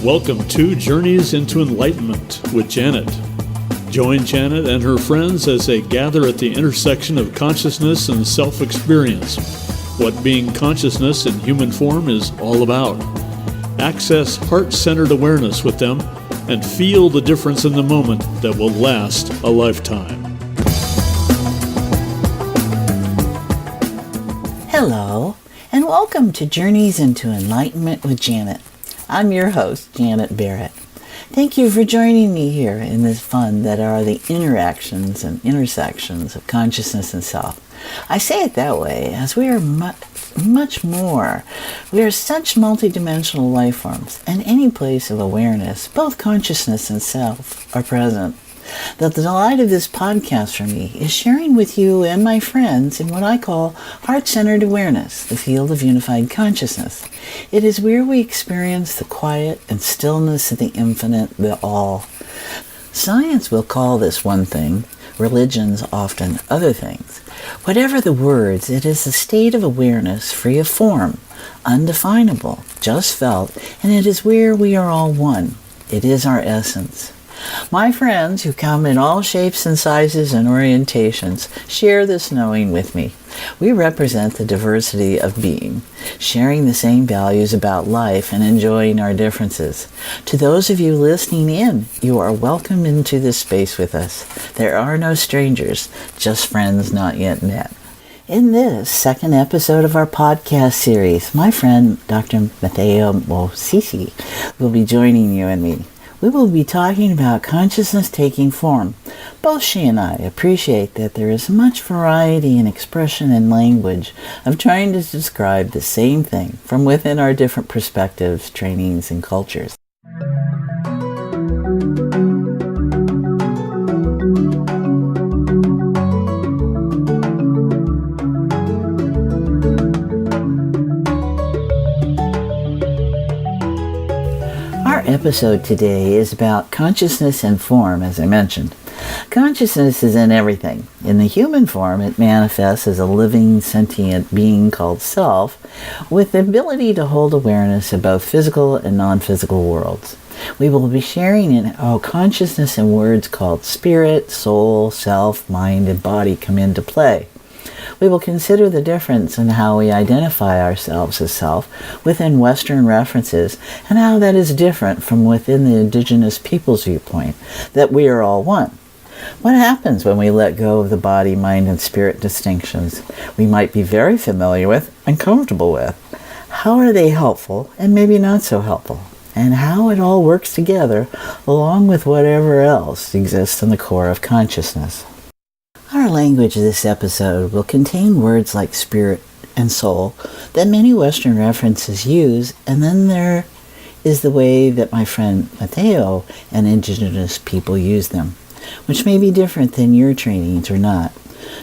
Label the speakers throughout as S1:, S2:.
S1: Welcome to Journeys into Enlightenment with Janet. Join Janet and her friends as they gather at the intersection of consciousness and self-experience, what being consciousness in human form is all about. Access heart-centered awareness with them and feel the difference in the moment that will last a lifetime.
S2: Hello, and welcome to Journeys into Enlightenment with Janet. I'm your host, Janet Barrett. Thank you for joining me here in this fun that are the interactions and intersections of consciousness and self. I say it that way as we are much more. We are such multidimensional life forms, and any place of awareness, both consciousness and self, are present. The delight of this podcast for me is sharing with you and my friends in what I call heart-centered awareness, the field of unified consciousness. It is where we experience the quiet and stillness of the infinite, the all. Science will call this one thing, religions often other things. Whatever the words, it is a state of awareness free of form, undefinable, just felt, and it is where we are all one. It is our essence. My friends, who come in all shapes and sizes and orientations, share this knowing with me. We represent the diversity of being, sharing the same values about life and enjoying our differences. To those of you listening in, you are welcome into this space with us. There are no strangers, just friends not yet met. In this second episode of our podcast series, my friend Dr Mmatheo Motsisi will be joining you and me. We will be talking about consciousness taking form. Both she and I appreciate that there is much variety in expression and language of trying to describe the same thing from within our different perspectives, trainings, and cultures. Our episode today is about consciousness and form, as I mentioned. Consciousness is in everything. In the human form, it manifests as a living, sentient being called self, with the ability to hold awareness of both physical and non-physical worlds. We will be sharing in how consciousness and words called spirit, soul, self, mind, and body come into play. We will consider the difference in how we identify ourselves as self within Western references and how that is different from within the indigenous people's viewpoint, that we are all one. What happens when we let go of the body, mind, and spirit distinctions we might be very familiar with and comfortable with? How are they helpful and maybe not so helpful? And how it all works together along with whatever else exists in the core of consciousness. Our language of this episode will contain words like spirit and soul that many Western references use, and then there is the way that my friend Mmatheo and indigenous people use them, which may be different than your trainings or not.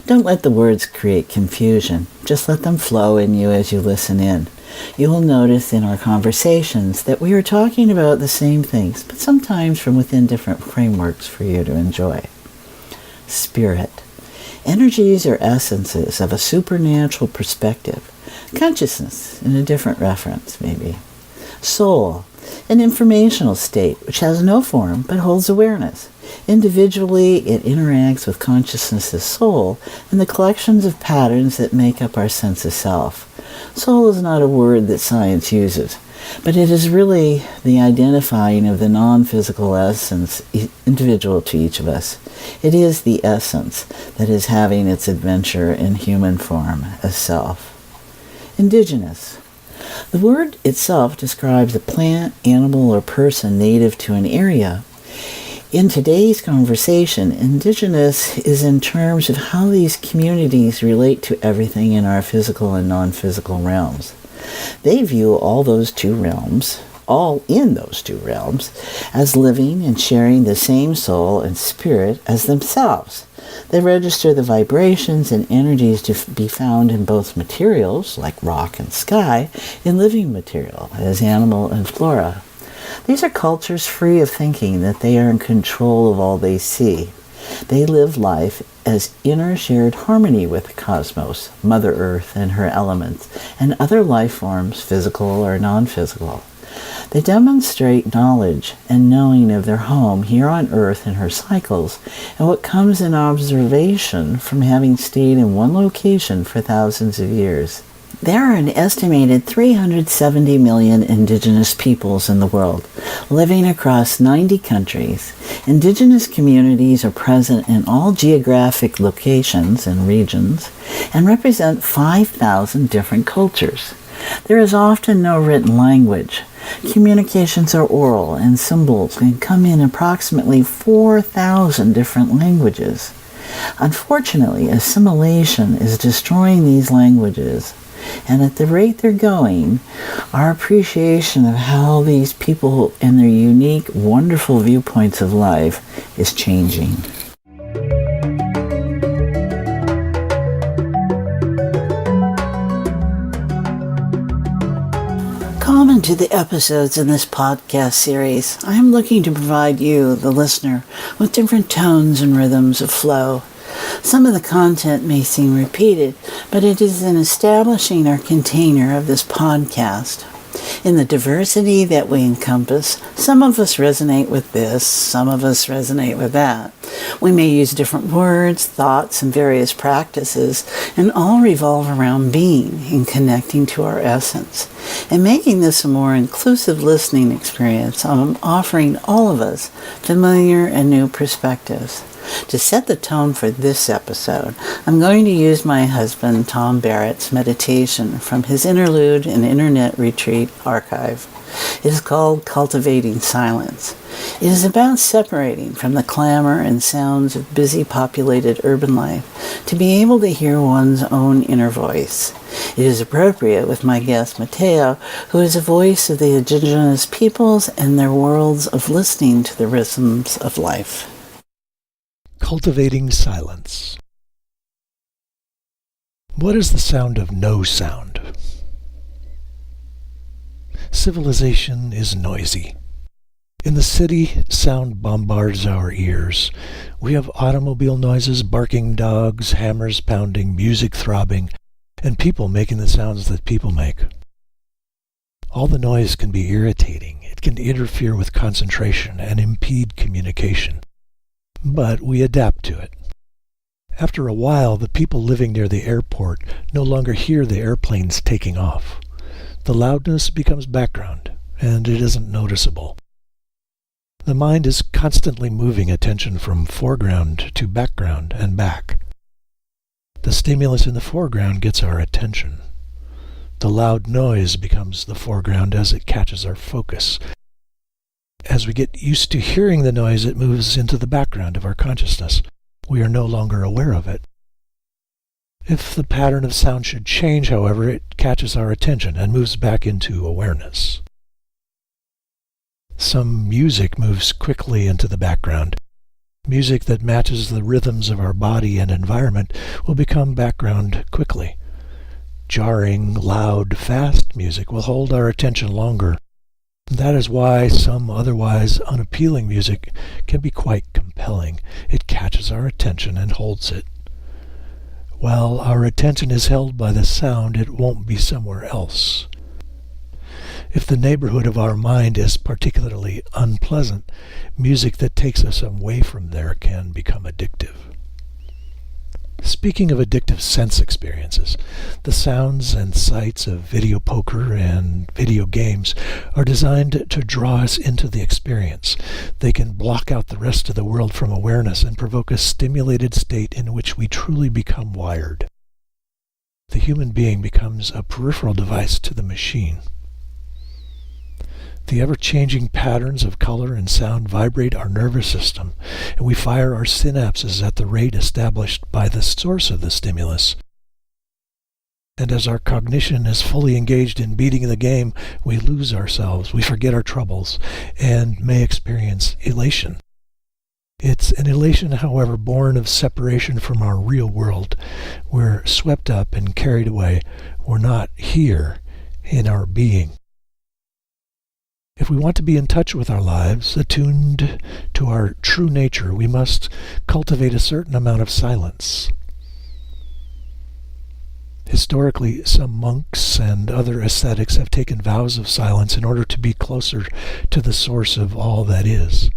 S2: Don't let the words create confusion. Just let them flow in you as you listen in. You will notice in our conversations that we are talking about the same things, but sometimes from within different frameworks for you to enjoy. Spirit. Energies or essences of a supernatural perspective. Consciousness, in a different reference, maybe. Soul, an informational state which has no form but holds awareness. Individually, it interacts with consciousness as soul and the collections of patterns that make up our sense of self. Soul is not a word that science uses, but it is really the identifying of the non-physical essence individual to each of us. It is the essence that is having its adventure in human form as self. Indigenous. The word itself describes a plant, animal, or person native to an area. In today's conversation, indigenous is in terms of how these communities relate to everything in our physical and non-physical realms. They view all in those two realms, as living and sharing the same soul and spirit as themselves. They register the vibrations and energies to be found in both materials, like rock and sky, in living material, as animal and flora. These are cultures free of thinking that they are in control of all they see. They live life as inner shared harmony with the cosmos, Mother Earth and her elements, and other life forms, physical or non-physical. They demonstrate knowledge and knowing of their home here on Earth and her cycles, and what comes in observation from having stayed in one location for thousands of years. There are an estimated 370 million indigenous peoples in the world, living across 90 countries. Indigenous communities are present in all geographic locations and regions and represent 5,000 different cultures. There is often no written language. Communications are oral, and symbols can come in approximately 4,000 different languages. Unfortunately, assimilation is destroying these languages, and at the rate they're going, our appreciation of how these people and their unique, wonderful viewpoints of life is changing. Common to the episodes in this podcast series, I am looking to provide you, the listener, with different tones and rhythms of flow. Some of the content may seem repeated, but it is in establishing our container of this podcast. In the diversity that we encompass, some of us resonate with this, some of us resonate with that. We may use different words, thoughts, and various practices, and all revolve around being and connecting to our essence. In making this a more inclusive listening experience, I'm offering all of us familiar and new perspectives. To set the tone for this episode, I'm going to use my husband Tom Barrett's meditation from his interlude and internet retreat archive. It is called Cultivating Silence. It is about separating from the clamor and sounds of busy populated urban life to be able to hear one's own inner voice. It is appropriate with my guest Mmatheo, who is a voice of the indigenous peoples and their worlds of listening to the rhythms of life.
S3: Cultivating Silence. What is the sound of no sound? Civilization is noisy. In the city, sound bombards our ears. We have automobile noises, barking dogs, hammers pounding, music throbbing, and people making the sounds that people make. All the noise can be irritating. It can interfere with concentration and impede communication. But we adapt to it. After a while, the people living near the airport no longer hear the airplanes taking off. The loudness becomes background, and it isn't noticeable. The mind is constantly moving attention from foreground to background and back. The stimulus in the foreground gets our attention. The loud noise becomes the foreground as it catches our focus. As we get used to hearing the noise, it moves into the background of our consciousness. We are no longer aware of it. If the pattern of sound should change, however, it catches our attention and moves back into awareness. Some music moves quickly into the background. Music that matches the rhythms of our body and environment will become background quickly. Jarring, loud, fast music will hold our attention longer. That is why some otherwise unappealing music can be quite compelling. It catches our attention and holds it. While our attention is held by the sound, it won't be somewhere else. If the neighborhood of our mind is particularly unpleasant, music that takes us away from there can become addictive. Speaking of addictive sense experiences, the sounds and sights of video poker and video games are designed to draw us into the experience. They can block out the rest of the world from awareness and provoke a stimulated state in which we truly become wired. The human being becomes a peripheral device to the machine. The ever-changing patterns of color and sound vibrate our nervous system, and we fire our synapses at the rate established by the source of the stimulus. And as our cognition is fully engaged in beating the game, we lose ourselves, we forget our troubles, and may experience elation. It's an elation, however, born of separation from our real world. We're swept up and carried away. We're not here in our being. If we want to be in touch with our lives, attuned to our true nature, we must cultivate a certain amount of silence. Historically, some monks and other ascetics have taken vows of silence in order to be closer to the source of all that is.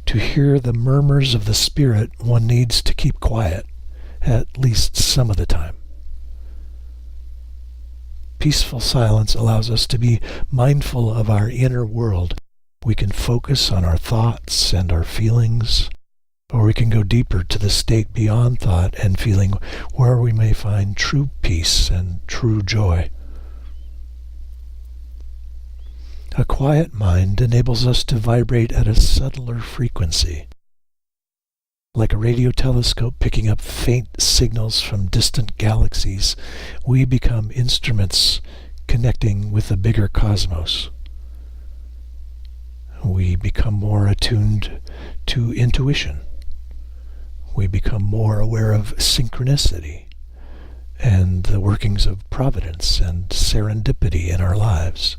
S3: To hear the murmurs of the spirit, one needs to keep quiet, at least some of the time. Peaceful silence allows us to be mindful of our inner world. We can focus on our thoughts and our feelings, or we can go deeper to the state beyond thought and feeling, where we may find true peace and true joy. A quiet mind enables us to vibrate at a subtler frequency. Like a radio telescope picking up faint signals from distant galaxies, we become instruments connecting with the bigger cosmos. We become more attuned to intuition. We become more aware of synchronicity and the workings of providence and serendipity in our lives.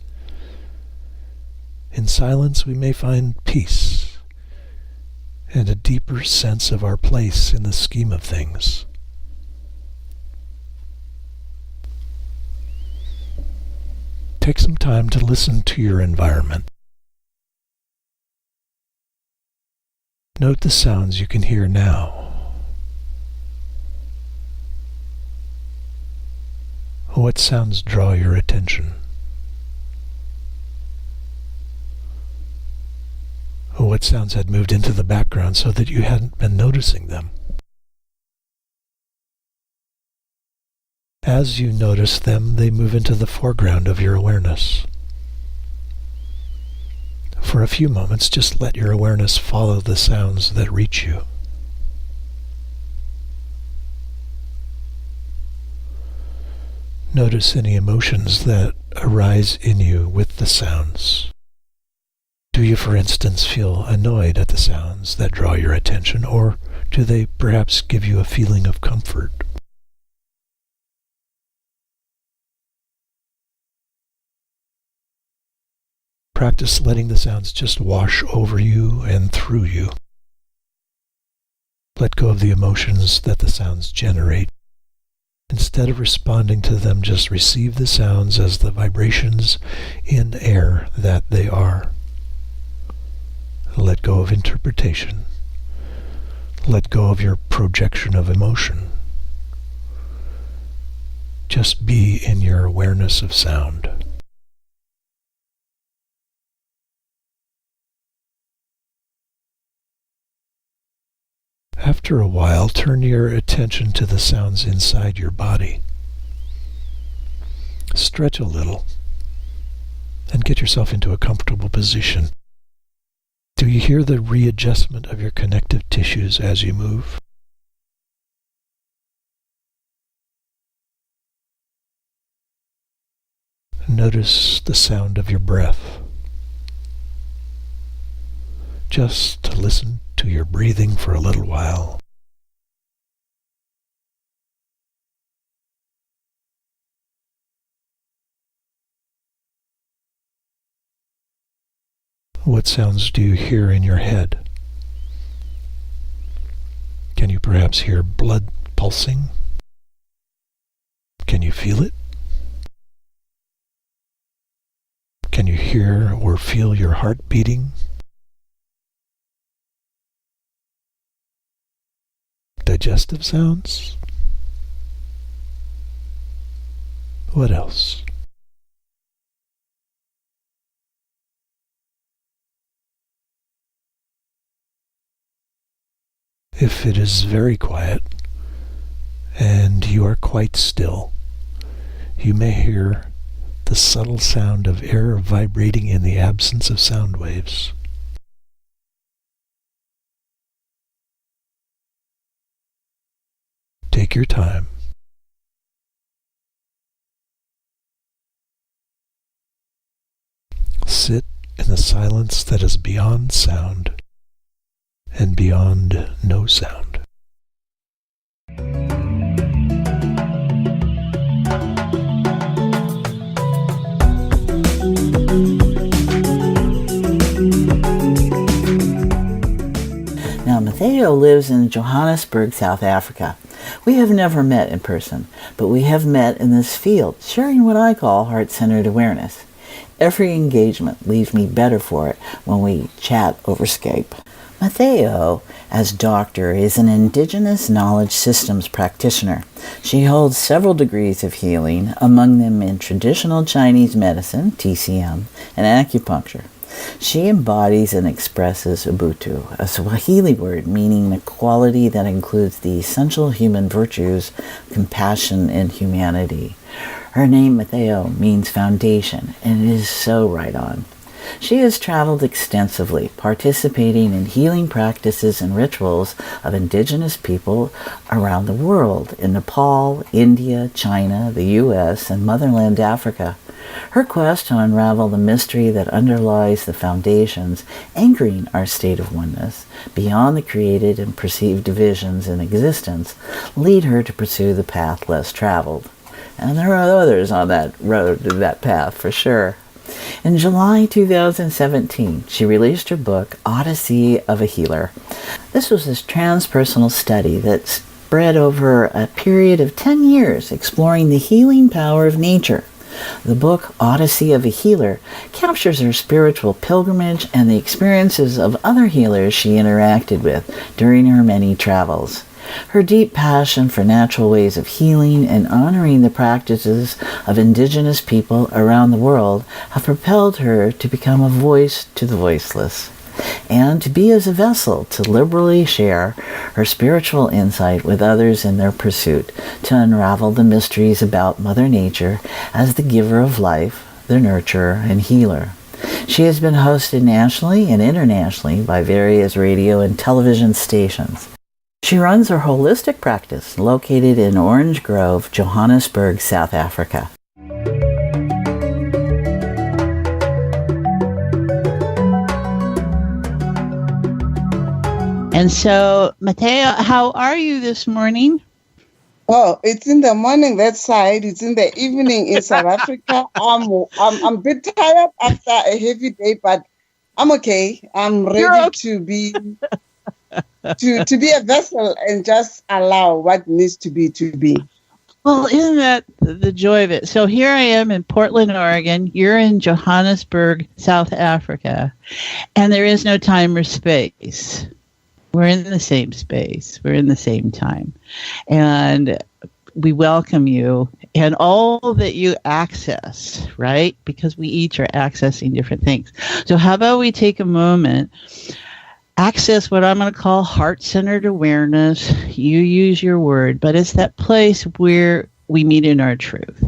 S3: In silence, we may find peace and a deeper sense of our place in the scheme of things. Take some time to listen to your environment. Note the sounds you can hear now. What sounds draw your attention? What sounds had moved into the background so that you hadn't been noticing them? As you notice them, they move into the foreground of your awareness. For a few moments, just let your awareness follow the sounds that reach you. Notice any emotions that arise in you with the sounds. Do you, for instance, feel annoyed at the sounds that draw your attention, or do they perhaps give you a feeling of comfort? Practice letting the sounds just wash over you and through you. Let go of the emotions that the sounds generate. Instead of responding to them, just receive the sounds as the vibrations in air that they are. Let go of interpretation. Let go of your projection of emotion. Just be in your awareness of sound. After a while, turn your attention to the sounds inside your body. Stretch a little and get yourself into a comfortable position. Do you hear the readjustment of your connective tissues as you move? Notice the sound of your breath. Just listen to your breathing for a little while. What sounds do you hear in your head? Can you perhaps hear blood pulsing? Can you feel it? Can you hear or feel your heart beating? Digestive sounds? What else? If it is very quiet and you are quite still, you may hear the subtle sound of air vibrating in the absence of sound waves. Take your time. Sit in the silence that is beyond sound and beyond no sound.
S2: Now, Mmatheo lives in Johannesburg, South Africa. We have never met in person, but we have met in this field, sharing what I call heart-centered awareness. Every engagement leaves me better for it when we chat over Skype. Mmatheo, as doctor, is an Indigenous Knowledge Systems Practitioner. She holds several degrees of healing, among them in traditional Chinese medicine, TCM, and acupuncture. She embodies and expresses Ubuntu, a Swahili word meaning the quality that includes the essential human virtues, compassion, and humanity. Her name, Mmatheo, means foundation, and it is so right on. She has traveled extensively, participating in healing practices and rituals of indigenous people around the world, in Nepal, India, China, the U.S., and Motherland Africa. Her quest to unravel the mystery that underlies the foundations anchoring our state of oneness, beyond the created and perceived divisions in existence, lead her to pursue the path less traveled. And there are others on that road to that path, for sure. In July 2017, she released her book, Odyssey of a Healer. This was a transpersonal study that spread over a period of 10 years, exploring the healing power of nature. The book, Odyssey of a Healer, captures her spiritual pilgrimage and the experiences of other healers she interacted with during her many travels. Her deep passion for natural ways of healing and honoring the practices of indigenous people around the world have propelled her to become a voice to the voiceless, and to be as a vessel to liberally share her spiritual insight with others in their pursuit to unravel the mysteries about Mother Nature as the giver of life, the nurturer, and healer. She has been hosted nationally and internationally by various radio and television stations. She runs her holistic practice located in Orange Grove, Johannesburg, South Africa. And so, Mmatheo, how are you this morning?
S4: Oh, it's in the morning that side. It's in the evening in South Africa. I'm a bit tired after a heavy day, but I'm okay. I'm ready to be to be a vessel and just allow what needs to be.
S2: Well, isn't that the joy of it? So here I am in Portland, Oregon. You're in Johannesburg, South Africa, and there is no time or space. We're in the same space. We're in the same time. And we welcome you and all that you access, right? Because we each are accessing different things. So how about we take a moment, access what I'm going to call heart-centered awareness. You use your word, but it's that place where we meet in our truth.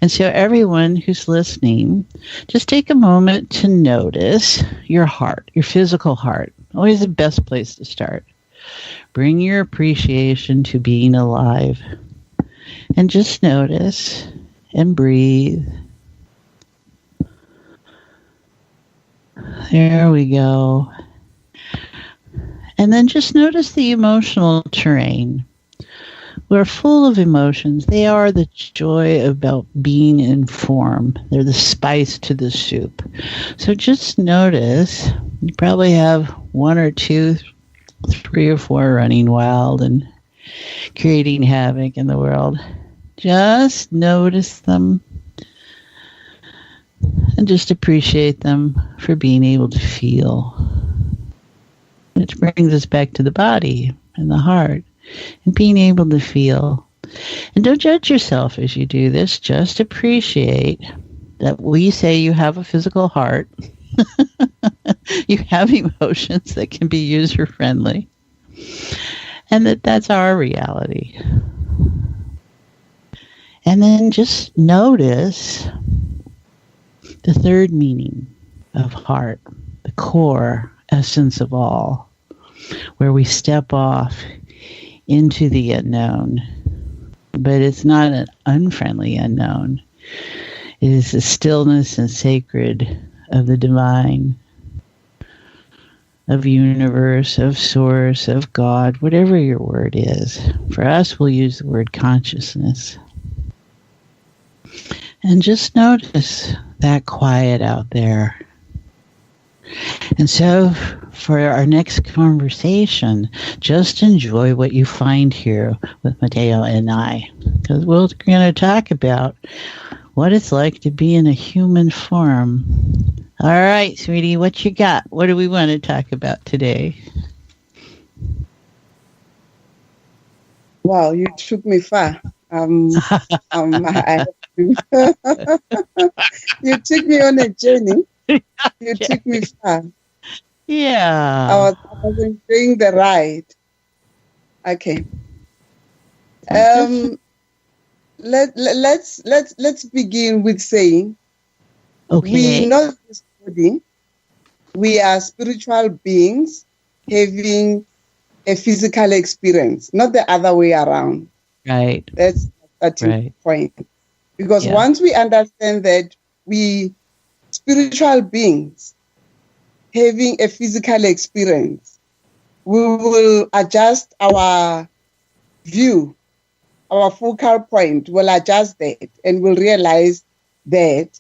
S2: And so everyone who's listening, just take a moment to notice your heart, your physical heart. Always the best place to start. Bring your appreciation to being alive. And just notice and breathe. There we go. And then just notice the emotional terrain. We're full of emotions. They are the joy about being in form. They're the spice to the soup. So just notice, you probably have 1 or 2, 3 or 4 running wild and creating havoc in the world. Just notice them and just appreciate them for being able to feel. Which brings us back to the body and the heart and being able to feel. And don't judge yourself as you do this. Just appreciate that we say you have a physical heart. You have emotions that can be user-friendly. And that's our reality. And then just notice the third meaning of heart, the core essence of all, where we step off into the unknown. But it's not an unfriendly unknown. It is the stillness and sacred of the divine, of universe, of source, of God, whatever your word is. For us, we'll use the word consciousness. And just notice that quiet out there. And so
S5: for our next conversation, just enjoy what you find here with Mmatheo and I, because we're going to talk about what it's like to be in a human form. All right, sweetie, what you got? What do we want to talk about today?
S4: Wow, you took me far. You took me on a journey. You took me far.
S5: Yeah.
S4: I was enjoying the ride. Okay. Let's begin with saying,
S5: okay,
S4: we know this body. We are spiritual beings having a physical experience, not the other way around.
S5: Right.
S4: That's a point. Because once we understand that we spiritual beings having a physical experience, we will adjust our view, our focal point will adjust that, and we'll realize that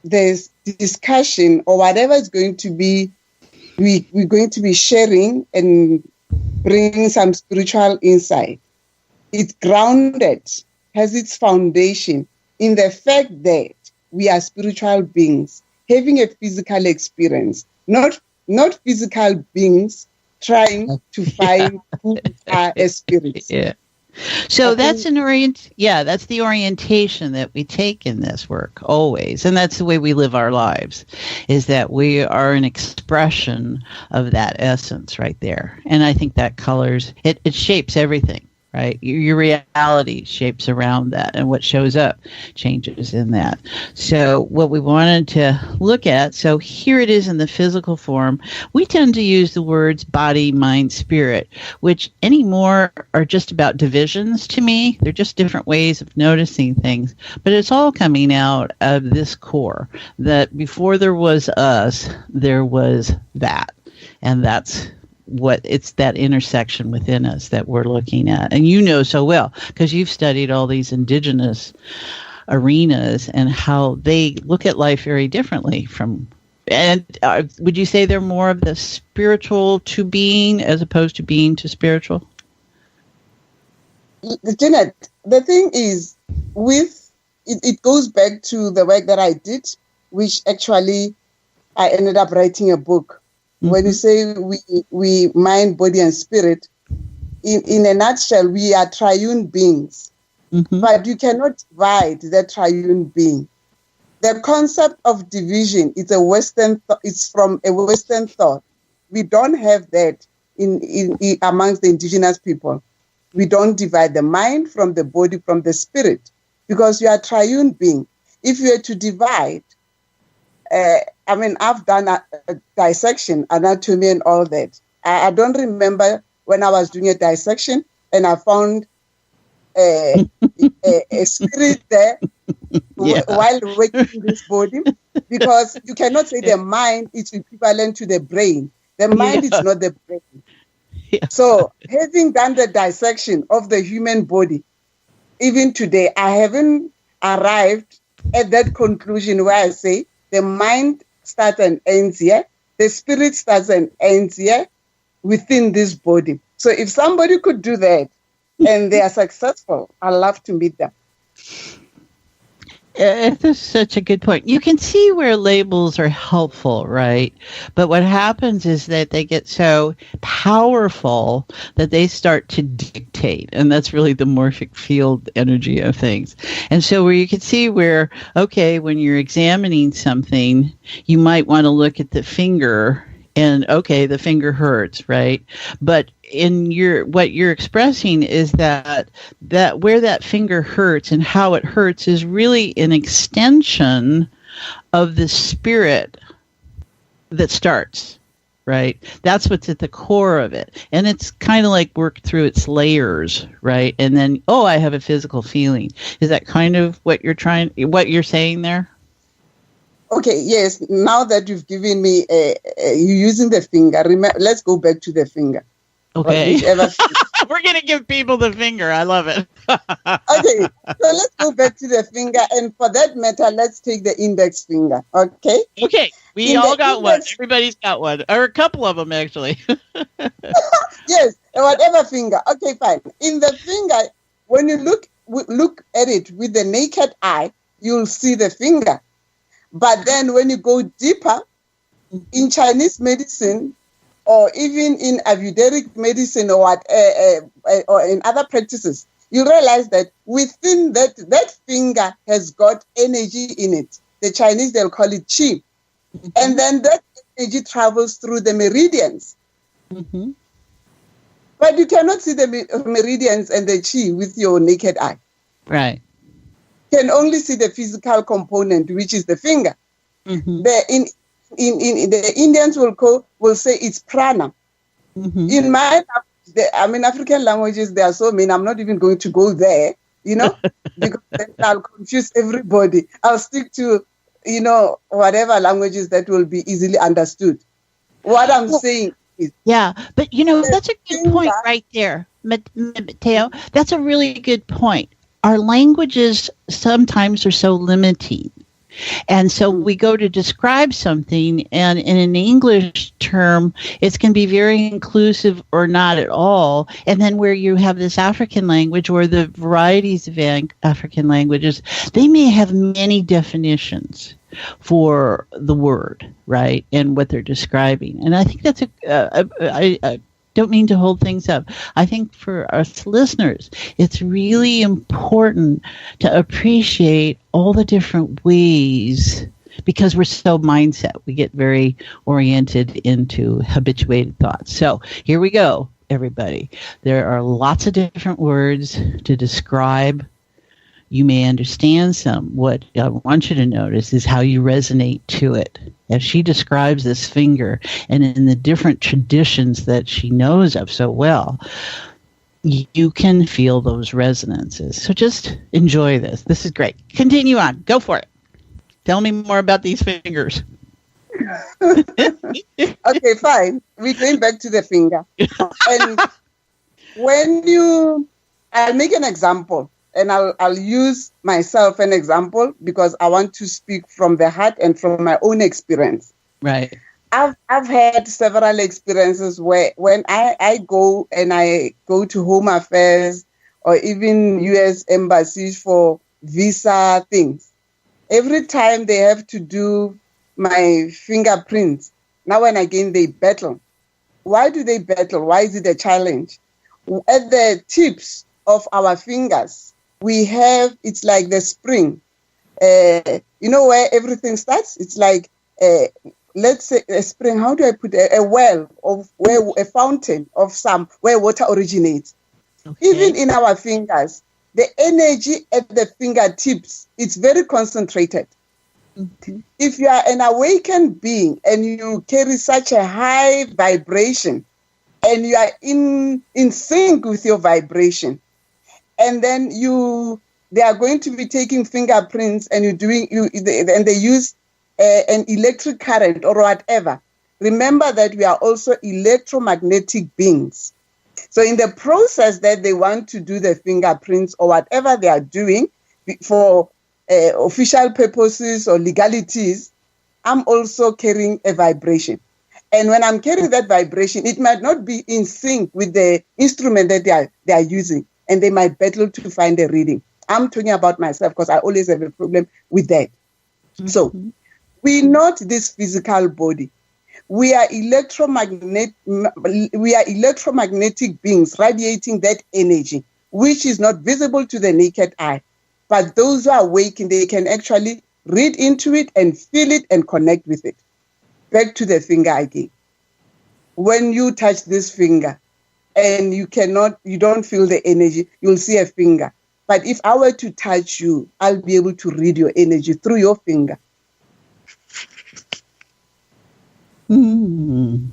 S4: there's discussion or whatever is going to be, we're going to be sharing and bringing some spiritual insight. It's grounded, has its foundation in the fact that we are spiritual beings having a physical experience, not physical beings trying to find who we are as spirits.
S5: Yeah. So that's that's the orientation that we take in this work always. And that's the way we live our lives, is that we are an expression of that essence right there. And I think that colors, it shapes everything. Right? Your reality shapes around that, and what shows up changes in that. So what we wanted to look at, so here it is in the physical form. We tend to use the words body, mind, spirit, which anymore are just about divisions to me. They're just different ways of noticing things. But it's all coming out of this core, that before there was us, there was that. And that's what it's that intersection within us that we're looking at. And you know so well, because you've studied all these indigenous arenas and how they look at life very differently from, and would you say they're more of the spiritual to being as opposed to being to spiritual?
S4: Jeanette, the thing is, it goes back to the work that I did, which actually I ended up writing a book. Mm-hmm. When you say we mind, body, and spirit, in a nutshell, we are triune beings. Mm-hmm. But you cannot divide the triune being. The concept of division is it's from a Western thought. We don't have that in amongst the indigenous people. We don't divide the mind from the body, from the spirit, because you are a triune being. If you were to divide, I've done a dissection, anatomy and all that. I don't remember when I was doing a dissection and I found a spirit there while working this body, because you cannot say the mind is equivalent to the brain. The mind is not the brain. Yeah. So having done the dissection of the human body, even today, I haven't arrived at that conclusion where I say the mind starts and ends here, the spirit starts and ends here within this body. So if somebody could do that and they are successful, I'd love to meet them.
S5: That's such a good point. You can see where labels are helpful, right? But what happens is that they get so powerful that they start to dictate. And that's really the morphic field energy of things. And so where you can see where, okay, when you're examining something, you might want to look at the finger and, okay, the finger hurts, right? But in what you're expressing is that where that finger hurts and how it hurts is really an extension of the spirit that starts, right? That's what's at the core of it. And it's kind of like worked through its layers, right? And then, I have a physical feeling. Is that kind of what you're saying there?
S4: Okay, yes. Now that you've given me, you're using the finger. Let's go back to the finger.
S5: Okay.
S4: Whichever.
S5: We're going to give people the finger. I love it.
S4: Okay, so let's go back to the finger. And for that matter, let's take the index finger. Okay?
S5: Okay. We all got one. Everybody's got one. Or a couple of them, actually.
S4: Yes, whatever finger. Okay, fine. In the finger, when you look at it with the naked eye, you'll see the finger. But then when you go deeper, in Chinese medicine, or even in Ayurvedic medicine or or in other practices, you realize that within that finger has got energy in it. The Chinese, they'll call it qi. Mm-hmm. And then that energy travels through the meridians.
S5: Mm-hmm.
S4: But you cannot see the meridians and the qi with your naked eye.
S5: Right.
S4: You can only see the physical component, which is the finger.
S5: Mm-hmm.
S4: In the Indians will say it's prana.
S5: Mm-hmm.
S4: In my African languages, there are so many. I'm not even going to go there, because then I'll confuse everybody. I'll stick to, whatever languages that will be easily understood. What I'm saying is...
S5: Yeah, but, that's a good point right there, Mmatheo. That's a really good point. Our languages sometimes are so limiting. And so we go to describe something, and in an English term, it's going to be very inclusive or not at all. And then where you have this African language or the varieties of African languages, they may have many definitions for the word, right, and what they're describing. And I think that's I don't mean to hold things up. I think for us listeners, it's really important to appreciate all the different ways, because we're so mindset. We get very oriented into habituated thoughts. So here we go, everybody. There are lots of different words to describe. You may understand some. What I want you to notice is how you resonate to it. As she describes this finger, and in the different traditions that she knows of so well, you can feel those resonances. So just enjoy this. This is great. Continue on. Go for it. Tell me more about these fingers.
S4: Okay, fine. We're going back to the finger. And I'll make an example. And I'll use myself an example because I want to speak from the heart and from my own experience.
S5: Right.
S4: I've had several experiences where when I go to Home Affairs or even U.S. embassies for visa things, every time they have to do my fingerprints, now and again they battle. Why do they battle? Why is it a challenge? At the tips of our fingers, it's like the spring. Where everything starts? It's like, let's say a spring. How do I put a well of where a fountain of where water originates? Okay. Even in our fingers, the energy at the fingertips, it's very concentrated. Mm-hmm. If you are an awakened being and you carry such a high vibration and you are in sync with your vibration, and then they are going to be taking fingerprints and and they use an electric current or whatever. Remember that we are also electromagnetic beings. So in the process that they want to do the fingerprints or whatever they are doing for official purposes or legalities, I'm also carrying a vibration. And when I'm carrying that vibration, it might not be in sync with the instrument that they are using. And they might battle to find a reading. I'm talking about myself because I always have a problem with that. Mm-hmm. So we not this physical body. We are electromagnetic beings radiating that energy, which is not visible to the naked eye. But those who are awakened, they can actually read into it and feel it and connect with it. Back to the finger again. When you touch this finger, and you don't feel the energy, you'll see a finger. But if I were to touch you, I'll be able to read your energy through your finger.
S5: Mm.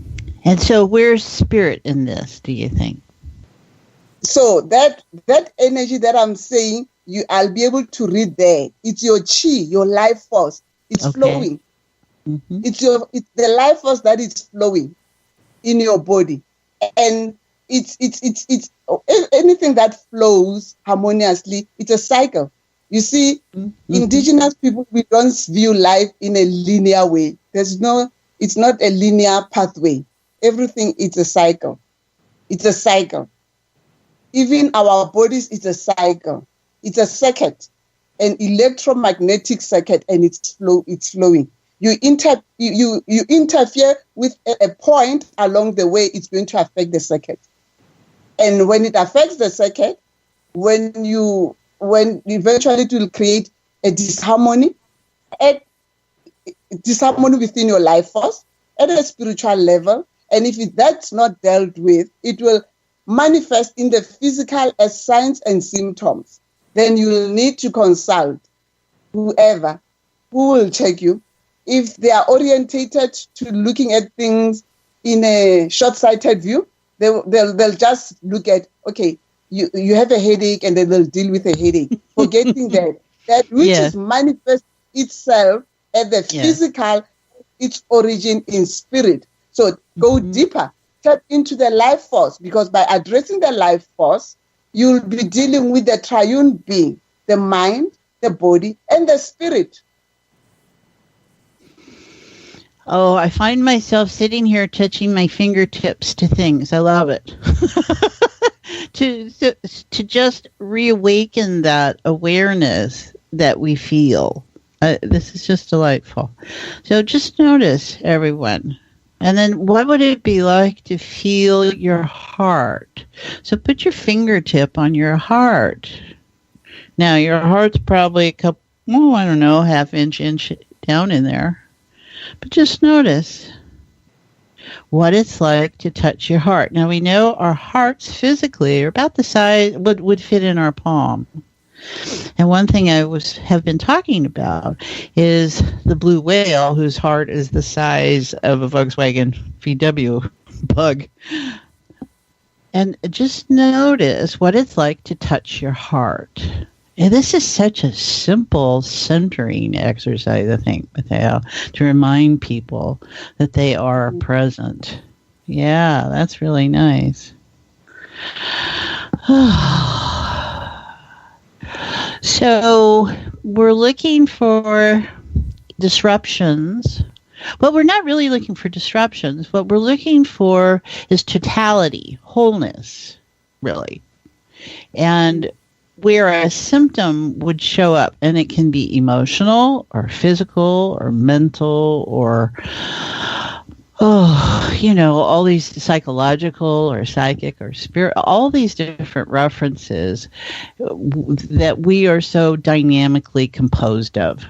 S5: And so where's spirit in this, do you think?
S4: So that energy that I'm saying, I'll be able to read there. It's your chi, your life force. It's flowing. Mm-hmm. It's the life force that is flowing in your body. And it's anything that flows harmoniously. It's a cycle. You see, indigenous people, we don't view life in a linear way. It's not a linear pathway. Everything is a cycle. It's a cycle. Even our bodies, it's a cycle. It's a circuit, an electromagnetic circuit, and it's flowing. You interfere with a point along the way, it's going to affect the circuit. And when it affects the circuit, when eventually it will create a disharmony within your life force at a spiritual level. And if that's not dealt with, it will manifest in the physical as signs and symptoms. Then you will need to consult whoever who will check you. If they are orientated to looking at things in a short-sighted view, they'll just look at, okay, you have a headache, and then they'll deal with a headache, forgetting that which is manifest itself at the physical, its origin in spirit. So go deeper, tap into the life force, because by addressing the life force, you'll be dealing with the triune being, the mind, the body, and the spirit.
S5: Oh, I find myself sitting here touching my fingertips to things. I love it. to just reawaken that awareness that we feel. This is just delightful. So just notice, everyone. And then what would it be like to feel your heart? So put your fingertip on your heart. Now, your heart's probably a couple, half inch down in there. But just notice what it's like to touch your heart. Now, we know our hearts physically are about the size, would fit in our palm. And one thing I have been talking about is the blue whale, whose heart is the size of a Volkswagen VW bug. And just notice what it's like to touch your heart. And this is such a simple centering exercise, I think, Mmatheo, to remind people that they are present. Yeah, that's really nice. So we're looking for disruptions. Well, we're not really looking for disruptions. What we're looking for is totality, wholeness, really. And where a symptom would show up, and it can be emotional or physical or mental or, all these psychological or psychic or spirit, all these different references that we are so dynamically composed of.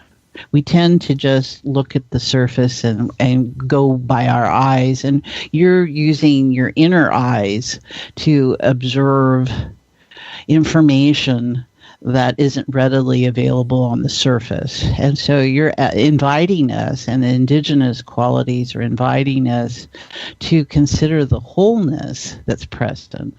S5: We tend to just look at the surface and go by our eyes, and you're using your inner eyes to observe information that isn't readily available on the surface. And so you're inviting us, and the indigenous qualities are inviting us to consider the wholeness that's present.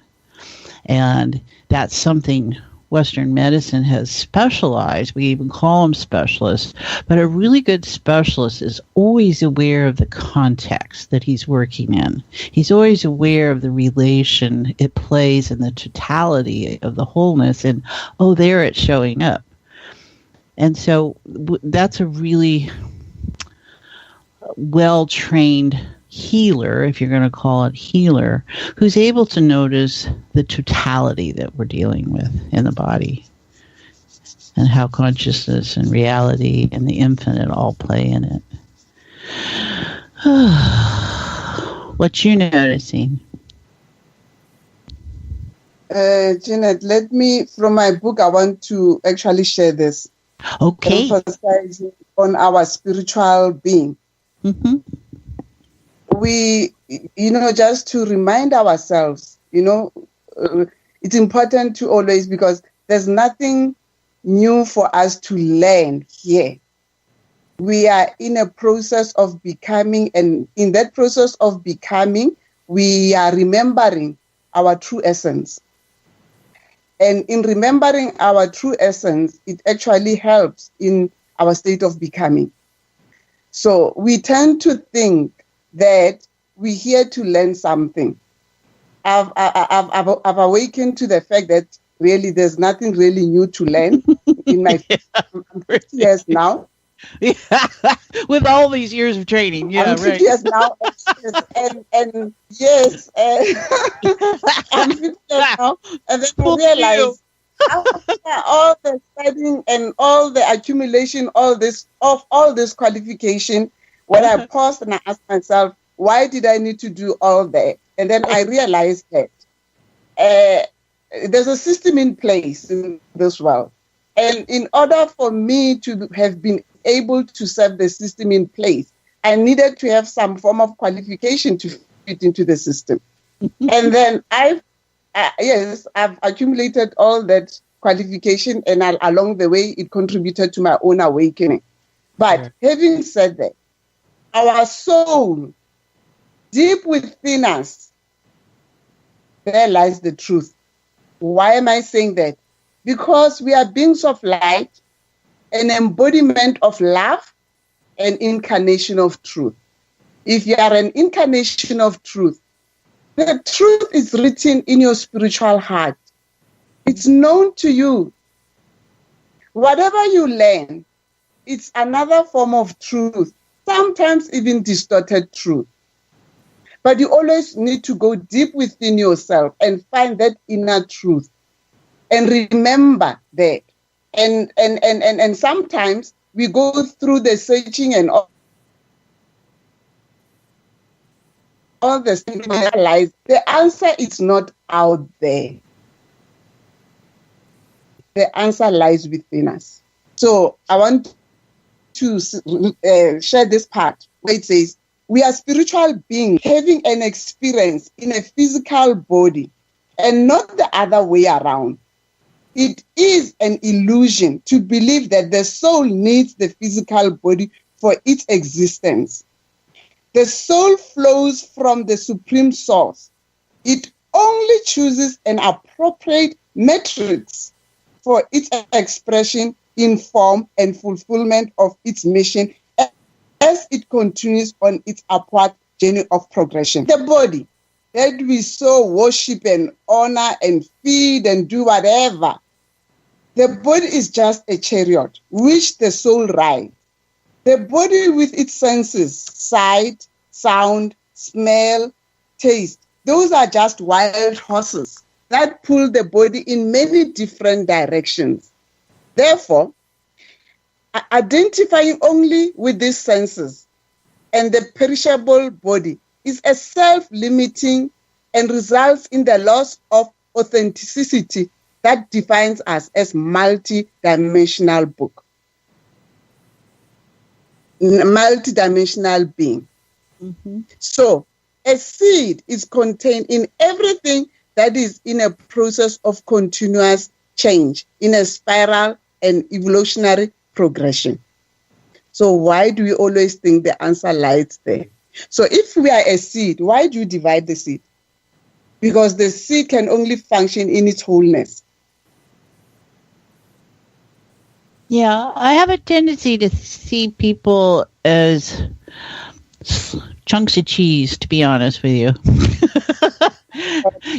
S5: And that's something Western medicine has specialized. We even call them specialists. But a really good specialist is always aware of the context that he's working in. He's always aware of the relation it plays in the totality of the wholeness. And, there it's showing up. And so that's a really well-trained healer, if you're going to call it healer, who's able to notice the totality that we're dealing with in the body and how consciousness and reality and the infinite all play in it. What you noticing?
S4: Jeanette, from my book, I want to actually share this.
S5: Okay.
S4: Emphasizing on our spiritual being.
S5: Mm-hmm.
S4: We, just to remind ourselves, it's important to always, because there's nothing new for us to learn here. We are in a process of becoming, and in that process of becoming, we are remembering our true essence. And in remembering our true essence, it actually helps in our state of becoming. So we tend to think that we're here to learn something. I've awakened to the fact that really there's nothing really new to learn in my I'm 50 years now.
S5: Yeah. With all these years of training. Yeah,
S4: I'm 50 years now. And yes, I'm 50 years now. And then I realized after all the studying and all the accumulation, all this qualification, when I paused and I asked myself, why did I need to do all that? And then I realized that there's a system in place in this world. And in order for me to have been able to serve the system in place, I needed to have some form of qualification to fit into the system. And then I've accumulated all that qualification, and along the way, it contributed to my own awakening. But having said that, our soul, deep within us, there lies the truth. Why am I saying that? Because we are beings of light, an embodiment of love, an incarnation of truth. If you are an incarnation of truth, the truth is written in your spiritual heart. It's known to you. Whatever you learn, it's another form of truth, sometimes even distorted truth. But you always need to go deep within yourself and find that inner truth and remember that. And sometimes we go through the searching and all the things lies. The answer is not out there. The answer lies within us. So I want to share this part where it says, we are spiritual beings having an experience in a physical body and not the other way around. It is an illusion to believe that the soul needs the physical body for its existence. The soul flows from the supreme source. It only chooses an appropriate matrix for its expression in form and fulfillment of its mission as it continues on its upward journey of progression. The body that we so worship and honor and feed and do whatever, the body is just a chariot which the soul rides. The body with its senses, sight, sound, smell, taste, those are just wild horses that pull the body in many different directions. Therefore, identifying only with these senses and the perishable body is a self-limiting and results in the loss of authenticity that defines us as multi-dimensional being. Mm-hmm. So a seed is contained in everything that is in a process of continuous change, in a spiral and evolutionary progression. So why do we always think the answer lies there? So if we are a seed, why do you divide the seed? Because the seed can only function in its wholeness.
S5: Yeah, I have a tendency to see people as chunks of cheese, to be honest with you.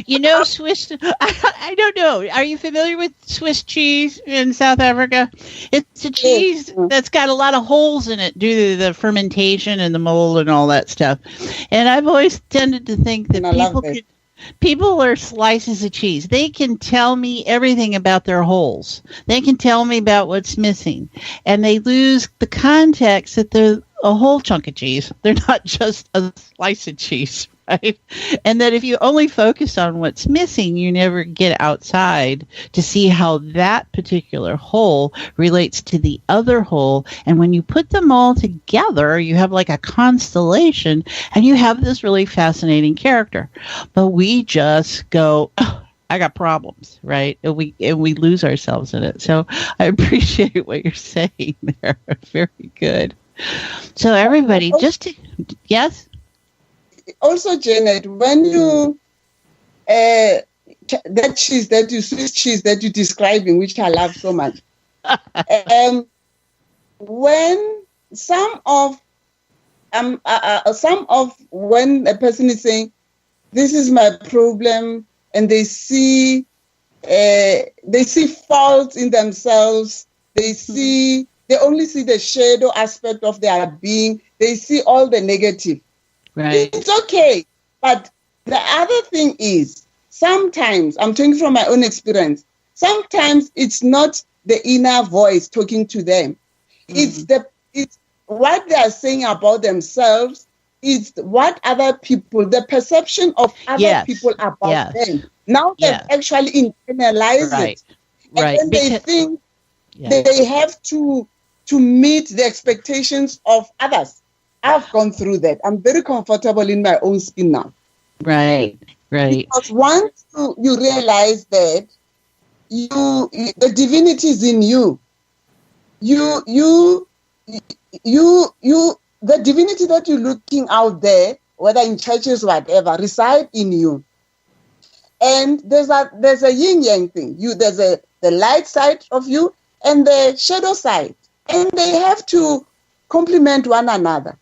S5: You know, Swiss, I don't know. Are you familiar with Swiss cheese in South Africa? It's a cheese that's got a lot of holes in it due to the fermentation and the mold and all that stuff. And I've always tended to think that people are slices of cheese. They can tell me everything about their holes. They can tell me about what's missing. And they lose the context that they're a whole chunk of cheese. They're not just a slice of cheese. Right? And that if you only focus on what's missing, you never get outside to see how that particular whole relates to the other whole. And when you put them all together, you have like a constellation and you have this really fascinating character. But we just go, oh, I got problems, right? And we lose ourselves in it. So I appreciate what you're saying there. Very good. So everybody, yes?
S4: Also, Janet, when you that cheese that you Swiss cheese that you're describing, which I love so much, when some of when a person is saying this is my problem, and they see fault in themselves. They only see the shadow aspect of their being. They see all the negative.
S5: Right.
S4: It's okay. But the other thing is, sometimes, I'm talking from my own experience, sometimes it's not the inner voice talking to them. It's what they are saying about themselves. It's what other people, the perception of other people about them. Now they've actually internalized it. And then they think they have to meet the expectations of others. I've gone through that. I'm very comfortable in my own skin now.
S5: Right.
S4: Because once you realize that the divinity is in you, the divinity that you're looking out there, whether in churches, whatever, reside in you. And there's a yin yang thing. There's the light side of you and the shadow side, and they have to complement one another.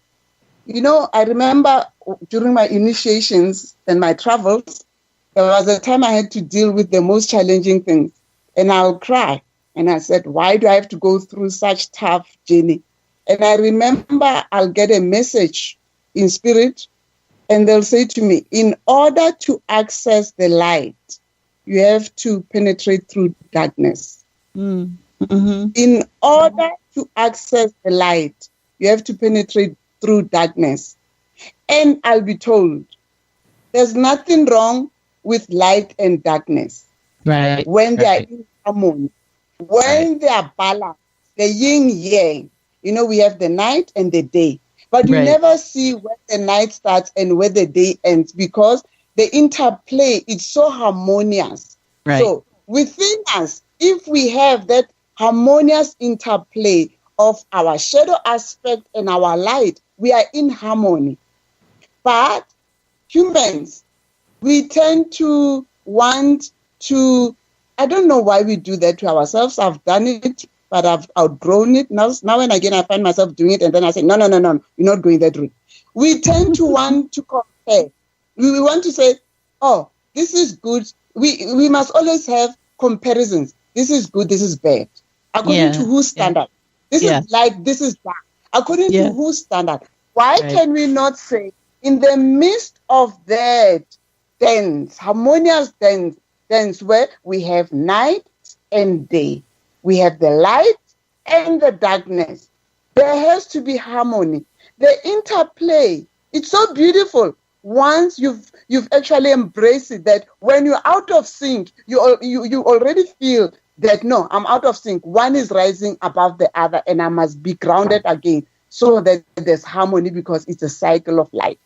S4: I remember during my initiations and my travels, there was a time I had to deal with the most challenging things, and I'll cry. And I said, why do I have to go through such tough journey? And I remember I'll get a message in spirit, and they'll say to me, in order to access the light, you have to penetrate through darkness. Mm-hmm. In order to access the light, you have to penetrate through darkness. And I'll be told, there's nothing wrong with light and darkness.
S5: Right.
S4: When they are in harmony, when they are balanced, the yin yang. We have the night and the day. But you never see where the night starts and where the day ends, because the interplay is so harmonious. Right. So within us, if we have that harmonious interplay of our shadow aspect and our light, we are in harmony. But humans, we tend to want to, I don't know why we do that to ourselves. I've done it, but I've outgrown it. Now and again, I find myself doing it, and then I say, no, you're not going that route. We tend to want to compare. We want to say, oh, this is good. We must always have comparisons. This is good, this is bad. According to whose standard? This is light, this is dark. According to whose standard? Why can we not say, in the midst of that dance, harmonious dance where we have night and day, we have the light and the darkness, there has to be harmony. The interplay, it's so beautiful. Once you've actually embraced it, that when you're out of sync, you already feel that, no, I'm out of sync. One is rising above the other, and I must be grounded again so that there's harmony, because it's a cycle of life.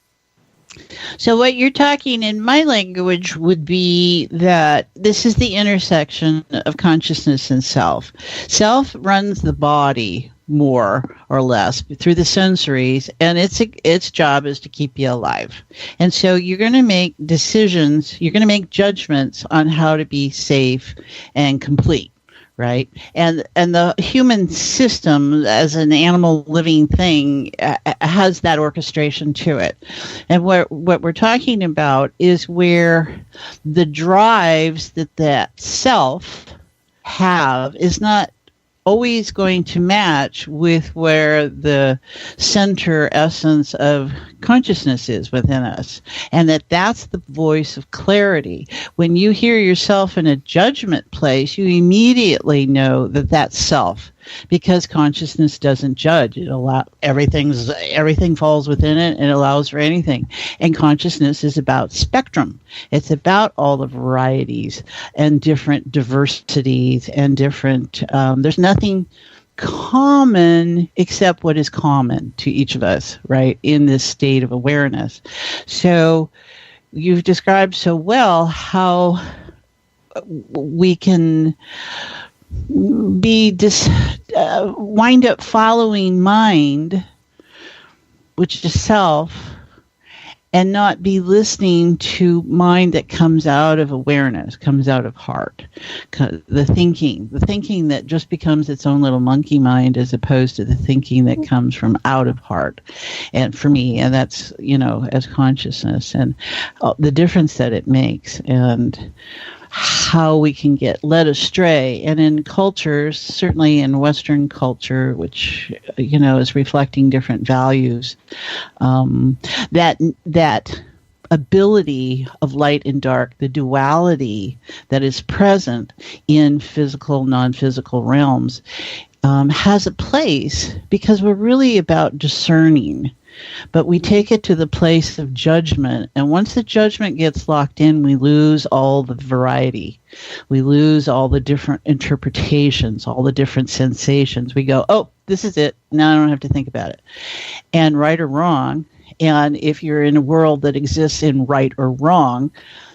S5: So what you're talking in my language would be that this is the intersection of consciousness and self. Self runs the body more or less through the sensories, and its job is to keep you alive. And so you're going to make decisions, you're going to make judgments on how to be safe and complete. Right. And the human system as an animal living thing has that orchestration to it. And what we're talking about is where the drives that self have is not always going to match with where the center essence of consciousness is within us, and that's the voice of clarity. When you hear yourself in a judgment place, you immediately know that that's self, because consciousness doesn't judge. It everything falls within it and allows for anything. And consciousness is about spectrum. It's about all the varieties and different diversities and different. There's nothing common except what is common to each of us, right, in this state of awareness. So you've described so well how we can wind up following mind, which is self, and not be listening to mind that comes out of awareness, comes out of heart. The thinking that just becomes its own little monkey mind, as opposed to the thinking that comes from out of heart. And for me, and that's, as consciousness, and the difference that it makes, and how we can get led astray. And in cultures, certainly in Western culture, which, is reflecting different values, that ability of light and dark, the duality that is present in physical, non-physical realms, has a place, because we're really about discerning. But we take it to the place of judgment. And once the judgment gets locked in, we lose all the variety. We lose all the different interpretations, all the different sensations. We go, oh, this is it. Now I don't have to think about it. And right or wrong. And if you're in a world that exists in right or wrong,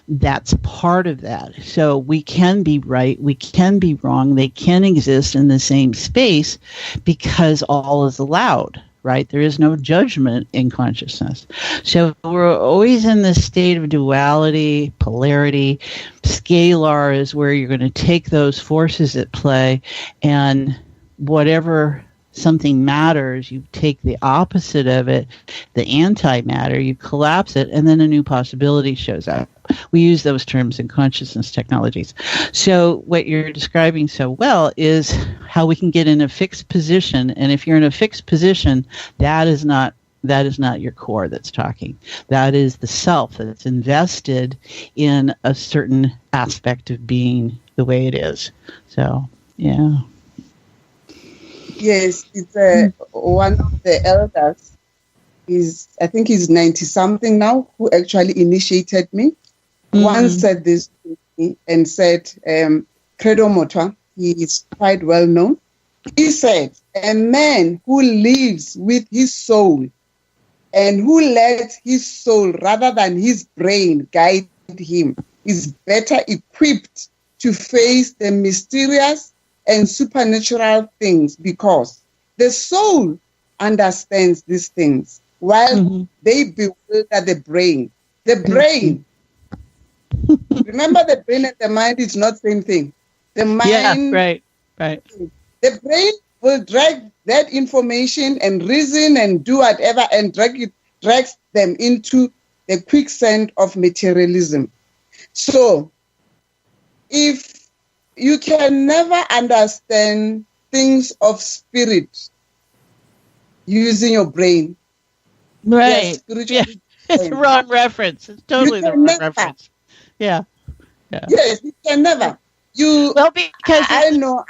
S5: that's part of that. So we can be right, we can be wrong, they can exist in the same space, because all is allowed. Right? There is no judgment in consciousness. So we're always in this state of duality, polarity. Scalar is where you're going to take those forces at play, and whatever something matters, you take the opposite of it, the antimatter, you collapse it, and then a new possibility shows up. We use those terms in consciousness technologies. So what you're describing so well is how we can get in a fixed position. And if you're in a fixed position, that is not your core that's talking. That is the self that's invested in a certain aspect of being the way it is. So, yeah.
S4: Yes, it's one of the elders. I think he's 90-something now, who actually initiated me. Once said this to me and said, Credo Motwa, he is quite well known. He said, a man who lives with his soul and who lets his soul rather than his brain guide him is better equipped to face the mysterious and supernatural things, because the soul understands these things while they bewilder the brain. The brain, remember, the brain and the mind is not the same thing. The mind,
S5: yeah, right.
S4: The brain will drag that information and reason and do whatever and drags them into the quicksand of materialism. So, if you can never understand things of spirit using your brain,
S5: right? Yeah. It's the wrong reference. It's totally the wrong reference. Yeah.
S4: Yes, you can never.
S5: Because
S4: I know.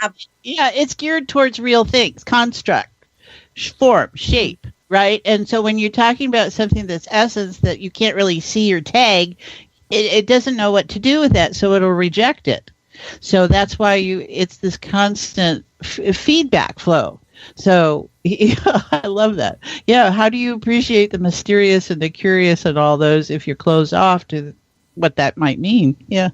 S5: It's geared towards real things, construct, form, shape, right? And so when you're talking about something that's essence that you can't really see or tag, it doesn't know what to do with that, so it'll reject it. So that's why it's this constant feedback flow. So I love that. Yeah. How do you appreciate the mysterious and the curious and all those if you're closed off to what that might mean? Yeah.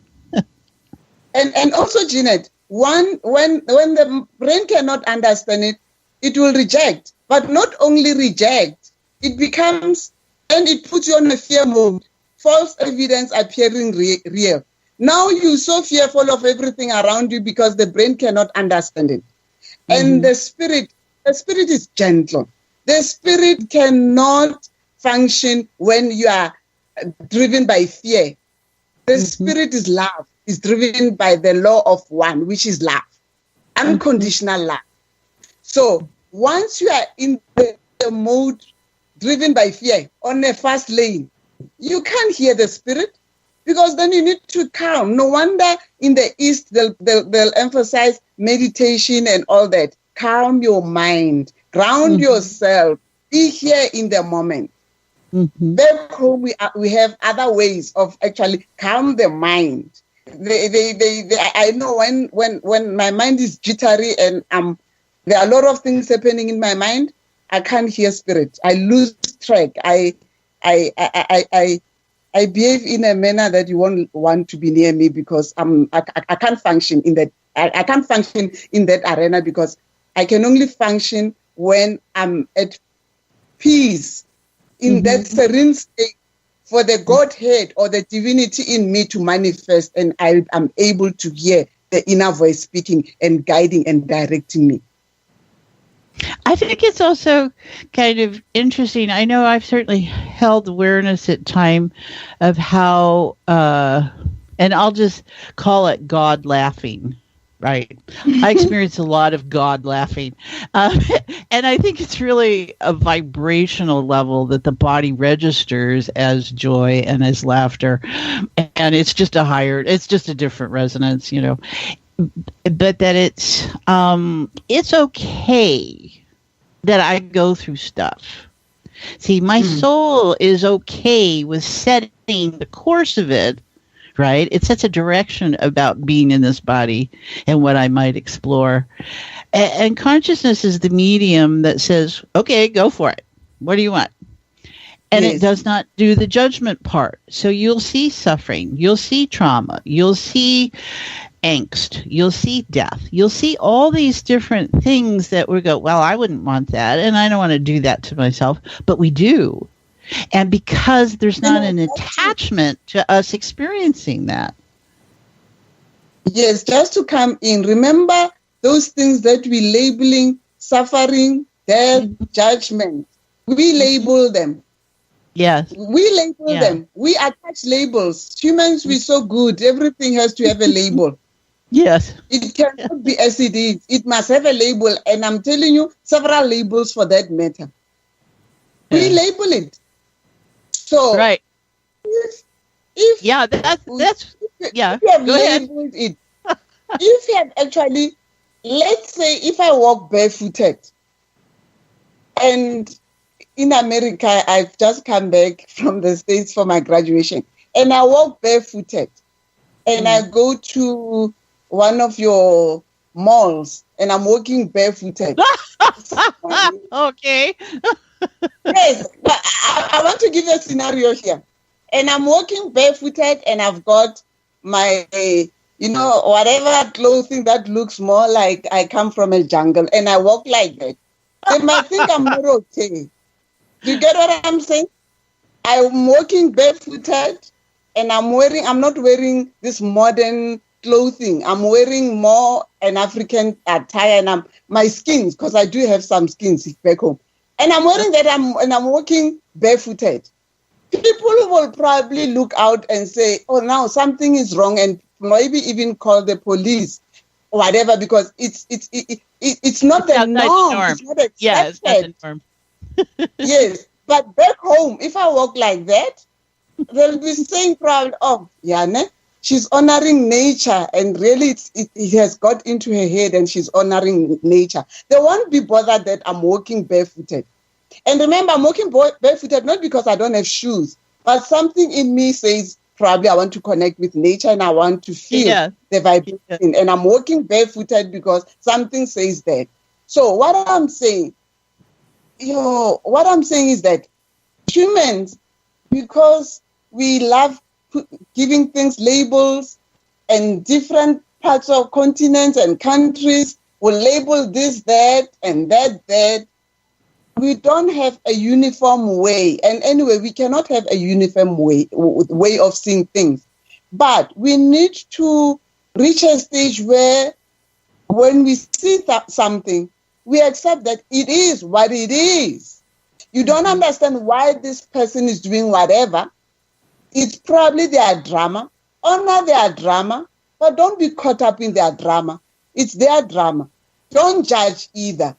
S4: And also, Jeanette, when the brain cannot understand it, it will reject. But not only reject, it becomes, and it puts you on a fear mode. False evidence appearing real. Now you're so fearful of everything around you because the brain cannot understand it. And the spirit is gentle. The spirit cannot function when you are driven by fear. The spirit is love, is driven by the law of one, which is love, unconditional love. So once you are in the mode driven by fear on a fast lane, you can't hear the spirit, because then you need to calm. No wonder in the East they'll emphasize meditation and all that. Calm your mind, ground yourself, be here in the moment. Back home we have other ways of actually calm the mind. I know when my mind is jittery and there are a lot of things happening in my mind, I can't hear spirit. I lose track. I behave in a manner that you won't want to be near me, because I can't function in that. I can't function in that arena, because I can only function when I'm at peace, in that serene state for the Godhead or the divinity in me to manifest, and I am able to hear the inner voice speaking and guiding and directing me.
S5: I think it's also kind of interesting. I know I've certainly held awareness at time of how, and I'll just call it God laughing, right? I experience a lot of God laughing. And I think it's really a vibrational level that the body registers as joy and as laughter. And it's just a different resonance, you know. But that it's okay that I go through stuff. See, my soul is okay with setting the course of it, right? It sets a direction about being in this body and what I might explore. And consciousness is the medium that says, okay, go for it. What do you want? And it does not do the judgment part. So you'll see suffering. You'll see trauma. You'll see angst, you'll see death, you'll see all these different things that we go, well, I wouldn't want that, and I don't want to do that to myself, but we do. And because there's not an attachment to us experiencing that.
S4: Yes, just to come in, remember those things that we labeling suffering, death, judgment. We label them.
S5: Yes.
S4: We label them. We attach labels. Humans, we're so good. Everything has to have a label.
S5: Yes.
S4: It cannot be as it is. It must have a label. And I'm telling you, several labels for that matter. We label it. So,
S5: right.
S4: If
S5: If you have go
S4: labeled it, if you have actually, let's say if I walk barefooted, and in America, I've just come back from the States for my graduation, and I walk barefooted, and I go to one of your malls, and I'm walking barefooted.
S5: Okay.
S4: Yes, but I want to give you a scenario here. And I'm walking barefooted, and I've got my, whatever clothing that looks more like I come from a jungle, and I walk like that. They might think I'm not okay. Do you get what I'm saying? I'm walking barefooted, and I'm not wearing this modern clothing. I'm wearing more an African attire, and my skins, because I do have some skins back home. And I'm wearing that, and I'm walking barefooted. People will probably look out and say, oh, now something is wrong, and maybe even call the police or whatever, because it's not the norm. It's not accepted.
S5: Yeah, it's not the norm.
S4: Yes, but back home, if I walk like that, they'll be saying proud, oh, Yane, she's honoring nature, and really it has got into her head, and she's honoring nature. They won't be bothered that I'm walking barefooted. And remember, I'm walking barefooted not because I don't have shoes, but something in me says probably I want to connect with nature, and I want to feel the vibration. Yeah. And I'm walking barefooted because something says that. So what I'm saying is that humans, because we love giving things labels, and different parts of continents and countries will label this, that, and that. We don't have a uniform way. And anyway, we cannot have a uniform way of seeing things. But we need to reach a stage where when we see something, we accept that it is what it is. You don't understand why this person is doing whatever. It's probably their drama. Honor their drama, but don't be caught up in their drama. It's their drama. Don't judge either.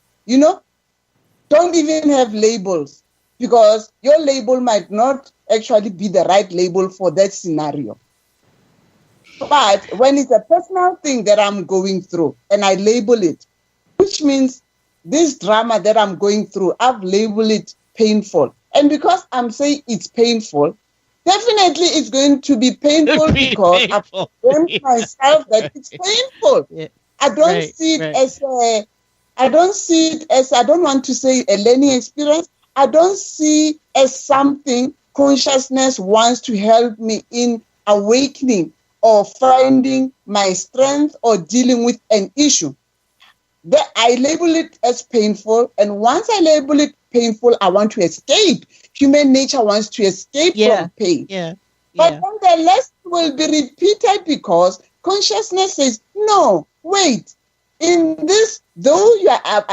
S4: Don't even have labels, because your label might not actually be the right label for that scenario. But when it's a personal thing that I'm going through and I label it, which means this drama that I'm going through, I've labeled it painful. And because I'm saying it's painful, definitely it's going to be painful because I've told myself that it's painful. Yeah. I don't see it as I don't want to say a learning experience. I don't see as something consciousness wants to help me in awakening or finding my strength or dealing with an issue. I label it as painful, and once I label it painful, I want to escape. Human nature wants to escape from pain. But then the lesson will be repeated because consciousness says, no, wait. In this, though you are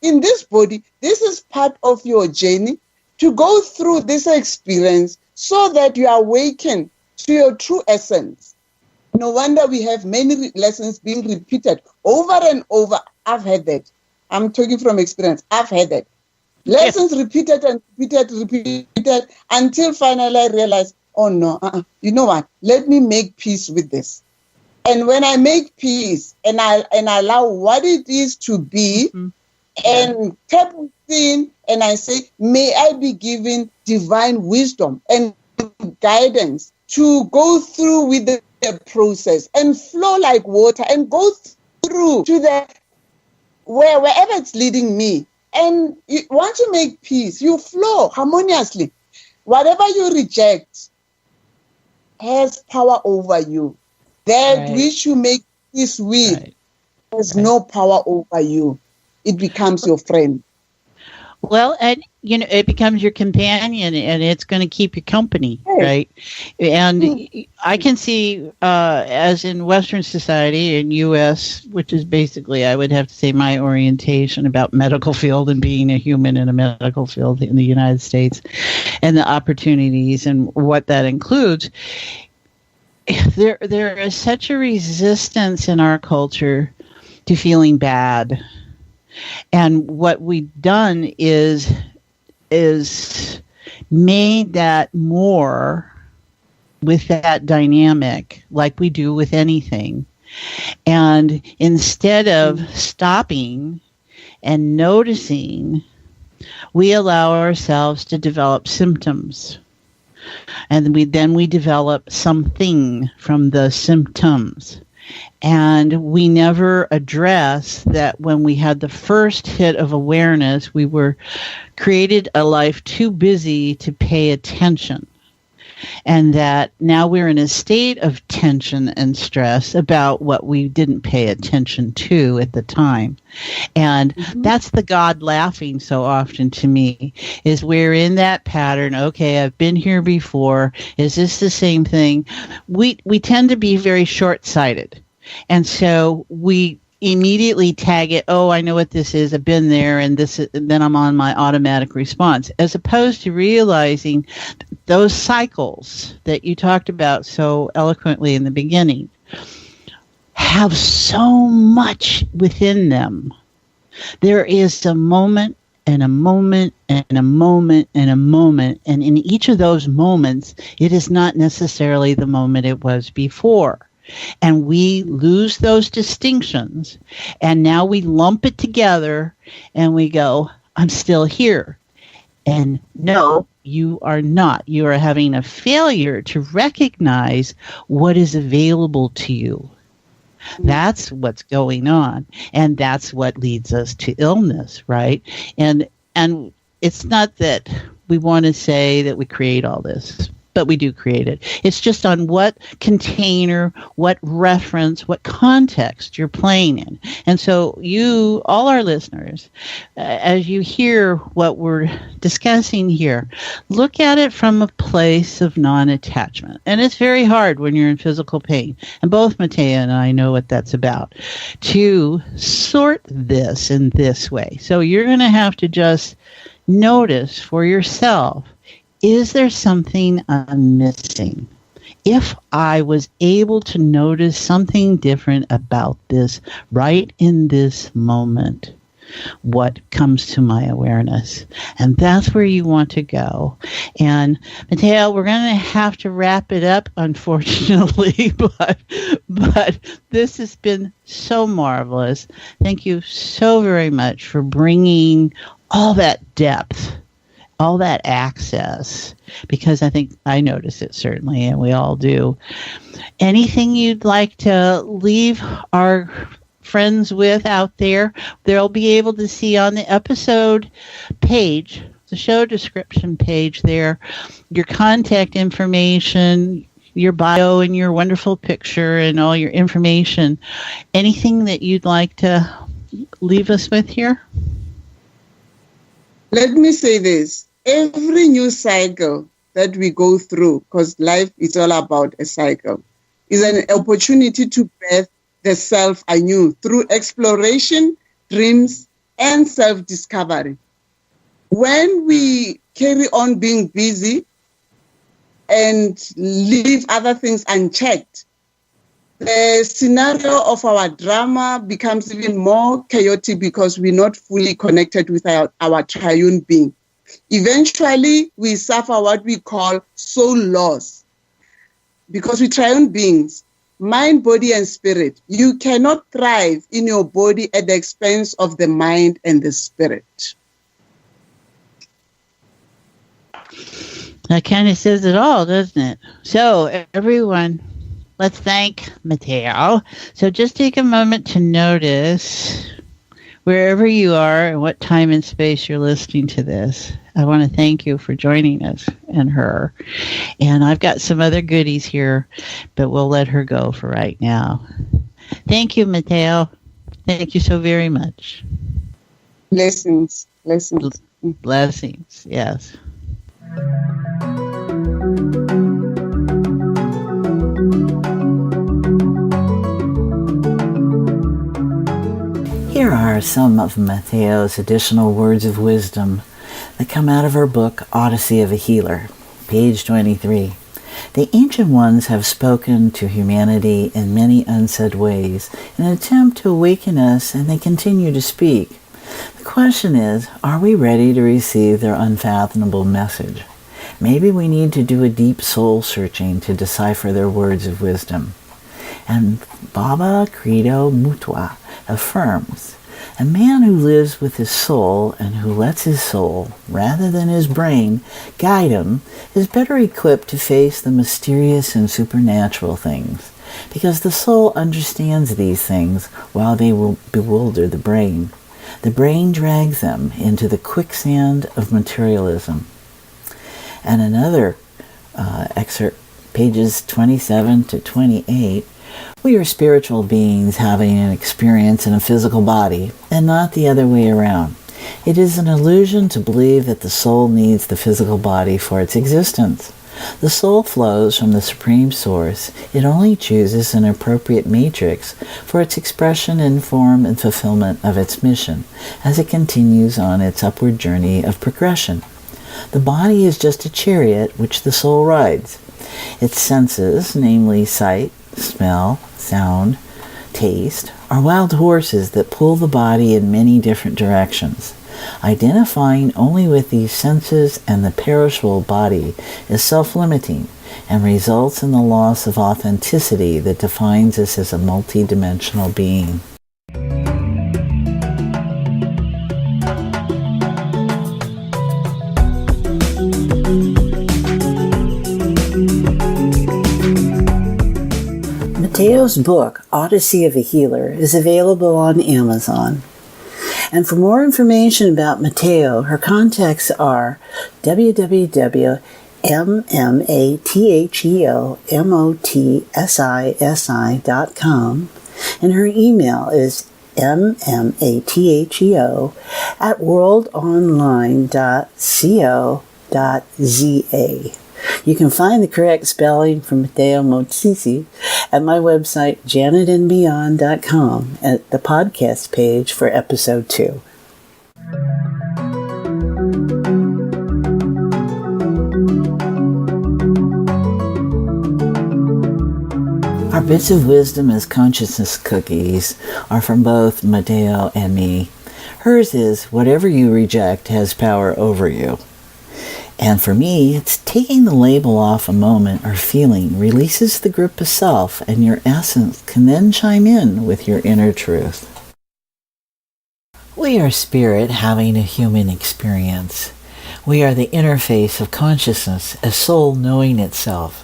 S4: in this body, this is part of your journey to go through this experience so that you awaken to your true essence. No wonder we have many lessons being repeated over and over. I've had that. I'm talking from experience. I've had that. Lessons repeated and repeated until finally I realized, oh no, you know what? Let me make peace with this. And when I make peace and I allow what it is to be and tap in and I say, may I be given divine wisdom and guidance to go through with the process and flow like water and go through to the wherever it's leading me. And once you make peace, you flow harmoniously. Whatever you reject has power over you. That which you make peace with has no power over you. It becomes your friend.
S5: Well, and it becomes your companion, and it's going to keep you company, right? And I can see, as in Western society in U.S., which is basically, I would have to say, my orientation about medical field and being a human in a medical field in the United States, and the opportunities and what that includes. There is such a resistance in our culture to feeling bad. And what we've done is made that more with that dynamic, like we do with anything. And instead of stopping and noticing, we allow ourselves to develop symptoms. And we develop something from the symptoms. And we never address that when we had the first hit of awareness, we were created a life too busy to pay attention. And that now we're in a state of tension and stress about what we didn't pay attention to at the time. And that's the God laughing so often to me, is we're in that pattern. Okay, I've been here before. Is this the same thing? We tend to be very short-sighted. And so we immediately tag it, oh, I know what this is, I've been there, and then I'm on my automatic response, as opposed to realizing those cycles that you talked about so eloquently in the beginning have so much within them. There is a moment and a moment and a moment and a moment, and in each of those moments, it is not necessarily the moment it was before. And we lose those distinctions, and now we lump it together, and we go, I'm still here. And no, you are not. You are having a failure to recognize what is available to you. That's what's going on, and that's what leads us to illness, right? And it's not that we want to say that we create all this, but we do create it. It's just on what container, what reference, what context you're playing in. And so you, all our listeners, as you hear what we're discussing here, look at it from a place of non-attachment. And it's very hard when you're in physical pain. And both Mmatheo and I know what that's about, to sort this in this way. So you're going to have to just notice for yourself, is there something I'm missing? If I was able to notice something different about this right in this moment, what comes to my awareness? And that's where you want to go. And Mmatheo, we're going to have to wrap it up, unfortunately, but this has been so marvelous. Thank you so very much for bringing all that depth, all that access, because I think I notice it certainly, and we all do. Anything you'd like to leave our friends with out there? They'll be able to see on the episode page, the show description page there, your contact information, your bio and your wonderful picture and all your information. Anything that you'd like to leave us with here?
S4: Let me say this. Every new cycle that we go through, because life is all about a cycle, is an opportunity to birth the self anew through exploration, dreams, and self-discovery. When we carry on being busy and leave other things unchecked, the scenario of our drama becomes even more chaotic because we're not fully connected with our triune being. Eventually, we suffer what we call soul loss because we're triune beings, mind, body, and spirit. You cannot thrive in your body at the expense of the mind and the spirit.
S5: That kind of says it all, doesn't it? So, everyone, let's thank Mmatheo. So just take a moment to notice wherever you are and what time and space you're listening to this. I want to thank you for joining us and her. And I've got some other goodies here, but we'll let her go for right now. Thank you, Mmatheo. Thank you so very much.
S4: Blessings.
S5: Blessings, yes.
S2: Here are some of Mmatheo's additional words of wisdom that come out of her book, Odyssey of a Healer, page 23. The ancient ones have spoken to humanity in many unsaid ways in an attempt to awaken us, and they continue to speak. The question is, are we ready to receive their unfathomable message? Maybe we need to do a deep soul searching to decipher their words of wisdom. And Baba Credo Mutwa affirms, a man who lives with his soul and who lets his soul, rather than his brain, guide him, is better equipped to face the mysterious and supernatural things, because the soul understands these things while they will bewilder the brain. The brain drags them into the quicksand of materialism. And another excerpt, pages 27 to 28, we are spiritual beings having an experience in a physical body, and not the other way around. It is an illusion to believe that the soul needs the physical body for its existence. The soul flows from the Supreme Source. It only chooses an appropriate matrix for its expression in form and fulfillment of its mission as it continues on its upward journey of progression. The body is just a chariot which the soul rides. Its senses, namely sight, smell, sound, taste, are wild horses that pull the body in many different directions. Identifying only with these senses and the perishable body is self-limiting and results in the loss of authenticity that defines us as a multidimensional being. Mmatheo's book, Odyssey of a Healer, is available on Amazon. And for more information about Mmatheo, her contacts are www.mmatheomotsi.com, and her email is mmatheo@worldonline.co.za. You can find the correct spelling for Mmatheo Motsisi at my website, janetandbeyond.com, at the podcast page for episode 2. Our bits of wisdom as consciousness cookies are from both Mmatheo and me. Hers is, whatever you reject has power over you. And for me, it's taking the label off a moment or feeling releases the grip of self, and your essence can then chime in with your inner truth. We are spirit having a human experience. We are the interface of consciousness, a soul knowing itself.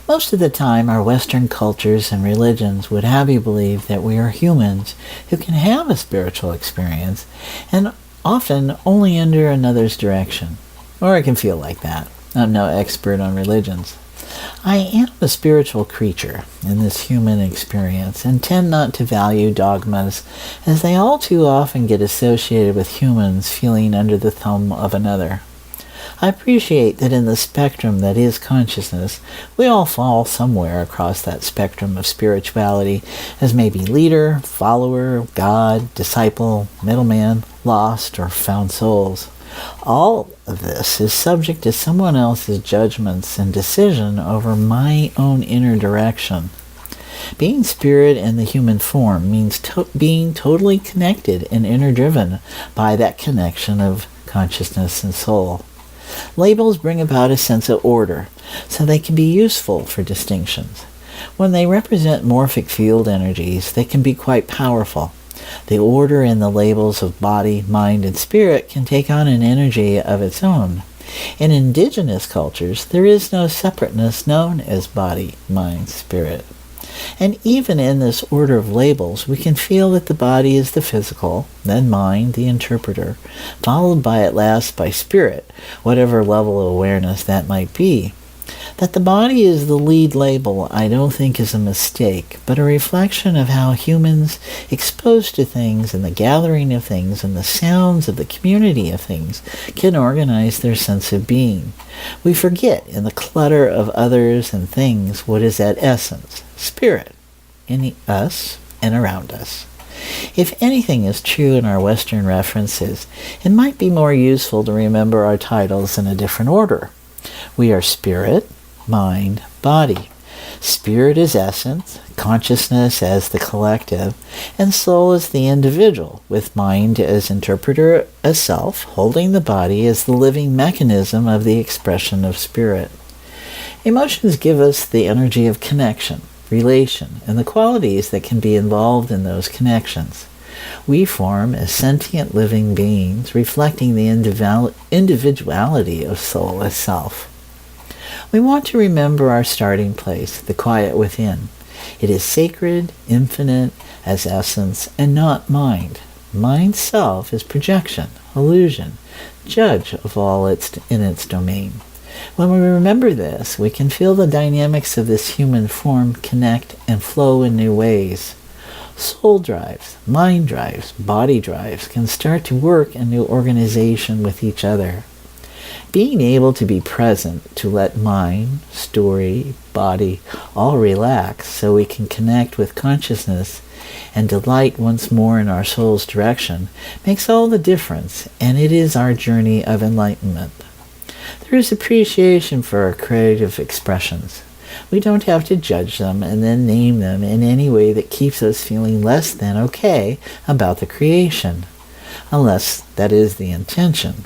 S2: Most of the time, our Western cultures and religions would have you believe that we are humans who can have a spiritual experience, and often only under another's direction. Or it can feel like that. I'm no expert on religions. I am a spiritual creature in this human experience and tend not to value dogmas, as they all too often get associated with humans feeling under the thumb of another. I appreciate that in the spectrum that is consciousness, we all fall somewhere across that spectrum of spirituality as maybe leader, follower, God, disciple, middleman, lost, or found souls. All of this is subject to someone else's judgments and decision over my own inner direction. Being spirit in the human form means being totally connected and inner-driven by that connection of consciousness and soul. Labels bring about a sense of order, so they can be useful for distinctions. When they represent morphic field energies, they can be quite powerful. The order in the labels of body, mind, and spirit can take on an energy of its own. In indigenous cultures, there is no separateness known as body, mind, spirit. And even in this order of labels, we can feel that the body is the physical, then mind, the interpreter, followed by at last by spirit, whatever level of awareness that might be. That the body is the lead label I don't think is a mistake, but a reflection of how humans, exposed to things and the gathering of things and the sounds of the community of things, can organize their sense of being. We forget in the clutter of others and things what is at essence, spirit, in us and around us. If anything is true in our Western references, it might be more useful to remember our titles in a different order. We are spirit, mind, body. Spirit is essence, consciousness as the collective, and soul as the individual, with mind as interpreter, as self, holding the body as the living mechanism of the expression of spirit. Emotions give us the energy of connection, relation, and the qualities that can be involved in those connections. We form as sentient living beings, reflecting the individuality of soul as self. We want to remember our starting place, the quiet within. It is sacred, infinite, as essence, and not mind. Mind self is projection, illusion, judge of all in its domain. When we remember this, we can feel the dynamics of this human form connect and flow in new ways. Soul drives, mind drives, body drives can start to work in new organization with each other. Being able to be present, to let mind, story, body all relax so we can connect with consciousness and delight once more in our soul's direction makes all the difference, and it is our journey of enlightenment. There is appreciation for our creative expressions. We don't have to judge them and then name them in any way that keeps us feeling less than okay about the creation, unless that is the intention.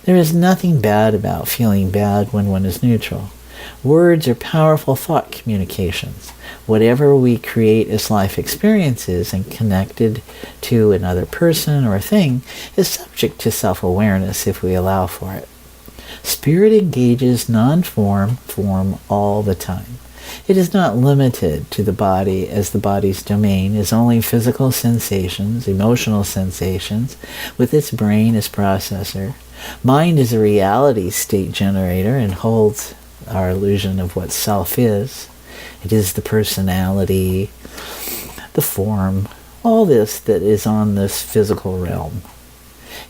S2: There is nothing bad about feeling bad when one is neutral. Words are powerful thought communications. Whatever we create as life experiences and connected to another person or thing is subject to self-awareness if we allow for it. Spirit engages non-form form all the time. It is not limited to the body, as the body's domain is only physical sensations, emotional sensations, with its brain as processor. Mind is a reality state generator and holds our illusion of what self is. It is the personality, the form, all this that is on this physical realm.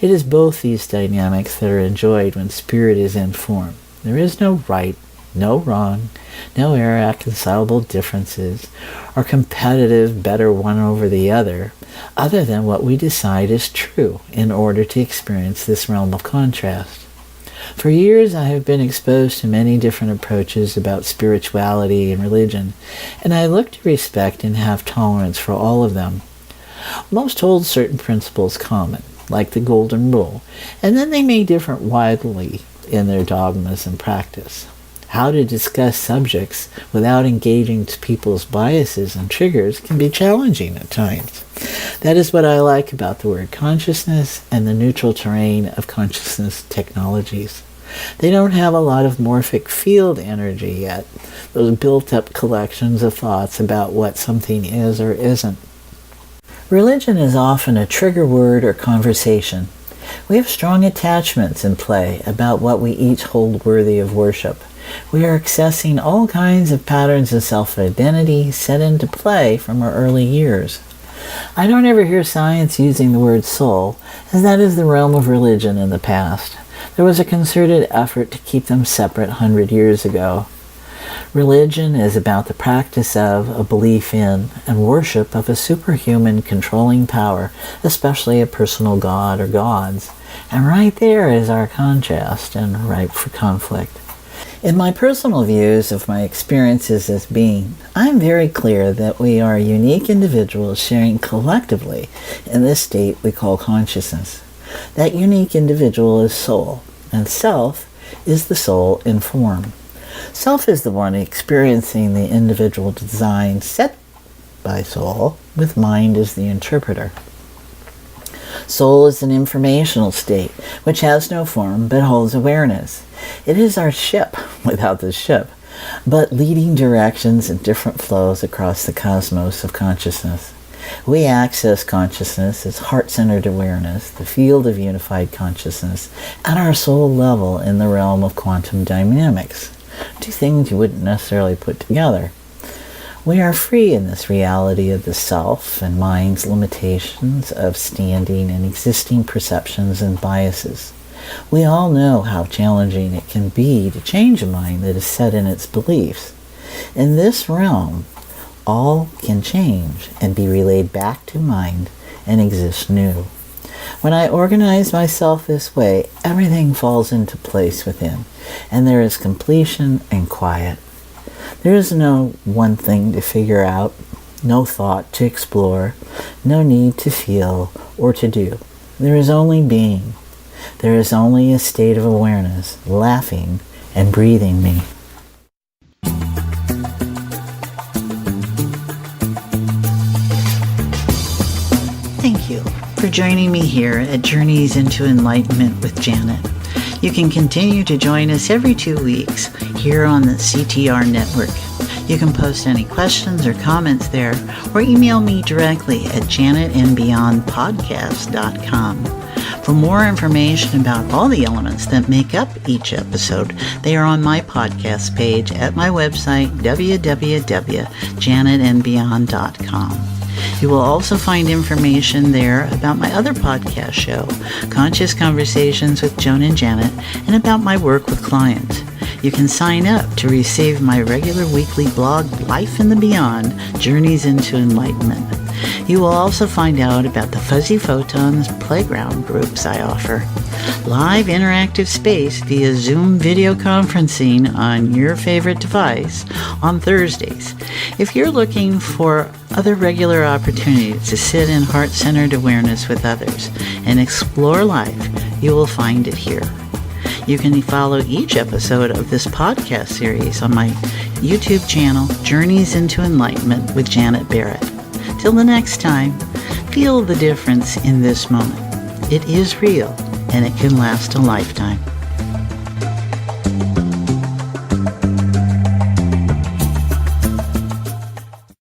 S2: It is both these dynamics that are enjoyed when spirit is in form. There is no right, no wrong, no irreconcilable differences, or competitive better one over the other than what we decide is true in order to experience this realm of contrast. For years I have been exposed to many different approaches about spirituality and religion, and I look to respect and have tolerance for all of them. Most hold certain principles common, like the Golden Rule, and then they may differ widely in their dogmas and practice. How to discuss subjects without engaging people's biases and triggers can be challenging at times. That is what I like about the word consciousness and the neutral terrain of consciousness technologies. They don't have a lot of morphic field energy yet, those built-up collections of thoughts about what something is or isn't. Religion is often a trigger word or conversation. We have strong attachments in play about what we each hold worthy of worship. We are accessing all kinds of patterns of self-identity set into play from our early years. I don't ever hear science using the word soul, as that is the realm of religion in the past. There was a concerted effort to keep them separate 100 years ago. Religion is about the practice of, a belief in, and worship of a superhuman controlling power, especially a personal god or gods. And right there is our contrast and ripe for conflict. In my personal views of my experiences as being, I'm very clear that we are unique individuals sharing collectively in this state we call consciousness. That unique individual is soul, and self is the soul in form. Self is the one experiencing the individual design set by soul, with mind as the interpreter. Soul is an informational state, which has no form but holds awareness. It is our ship without the ship, but leading directions in different flows across the cosmos of consciousness. We access consciousness as heart-centered awareness, the field of unified consciousness, at our soul level in the realm of quantum dynamics. Two things you wouldn't necessarily put together. We are free in this reality of the self and mind's limitations of standing and existing perceptions and biases. We all know how challenging it can be to change a mind that is set in its beliefs. In this realm, all can change and be relayed back to mind and exist new. When I organize myself this way, everything falls into place within, and there is completion and quiet. There is no one thing to figure out, no thought to explore, no need to feel or to do. There is only being. There is only a state of awareness, laughing and breathing me. Thank you for joining me here at Journeys into Enlightenment with Janet. You can continue to join us every 2 weeks here on the CTR network. You can post any questions or comments there, or email me directly at janetandbeyondpodcast.com. For more information about all the elements that make up each episode, they are on my podcast page at my website, www.janetandbeyond.com. You will also find information there about my other podcast show, Conscious Conversations with Joan and Janet, and about my work with clients. You can sign up to receive my regular weekly blog, Life in the Beyond, Journeys into Enlightenment. You will also find out about the Fuzzy Photons playground groups I offer. Live interactive space via Zoom video conferencing on your favorite device on Thursdays. If you're looking for other regular opportunities to sit in heart-centered awareness with others and explore life, you will find it here. You can follow each episode of this podcast series on my YouTube channel, Journeys into Enlightenment with Janet Barrett. Till the next time, feel the difference in this moment. It is real, and it can last a lifetime.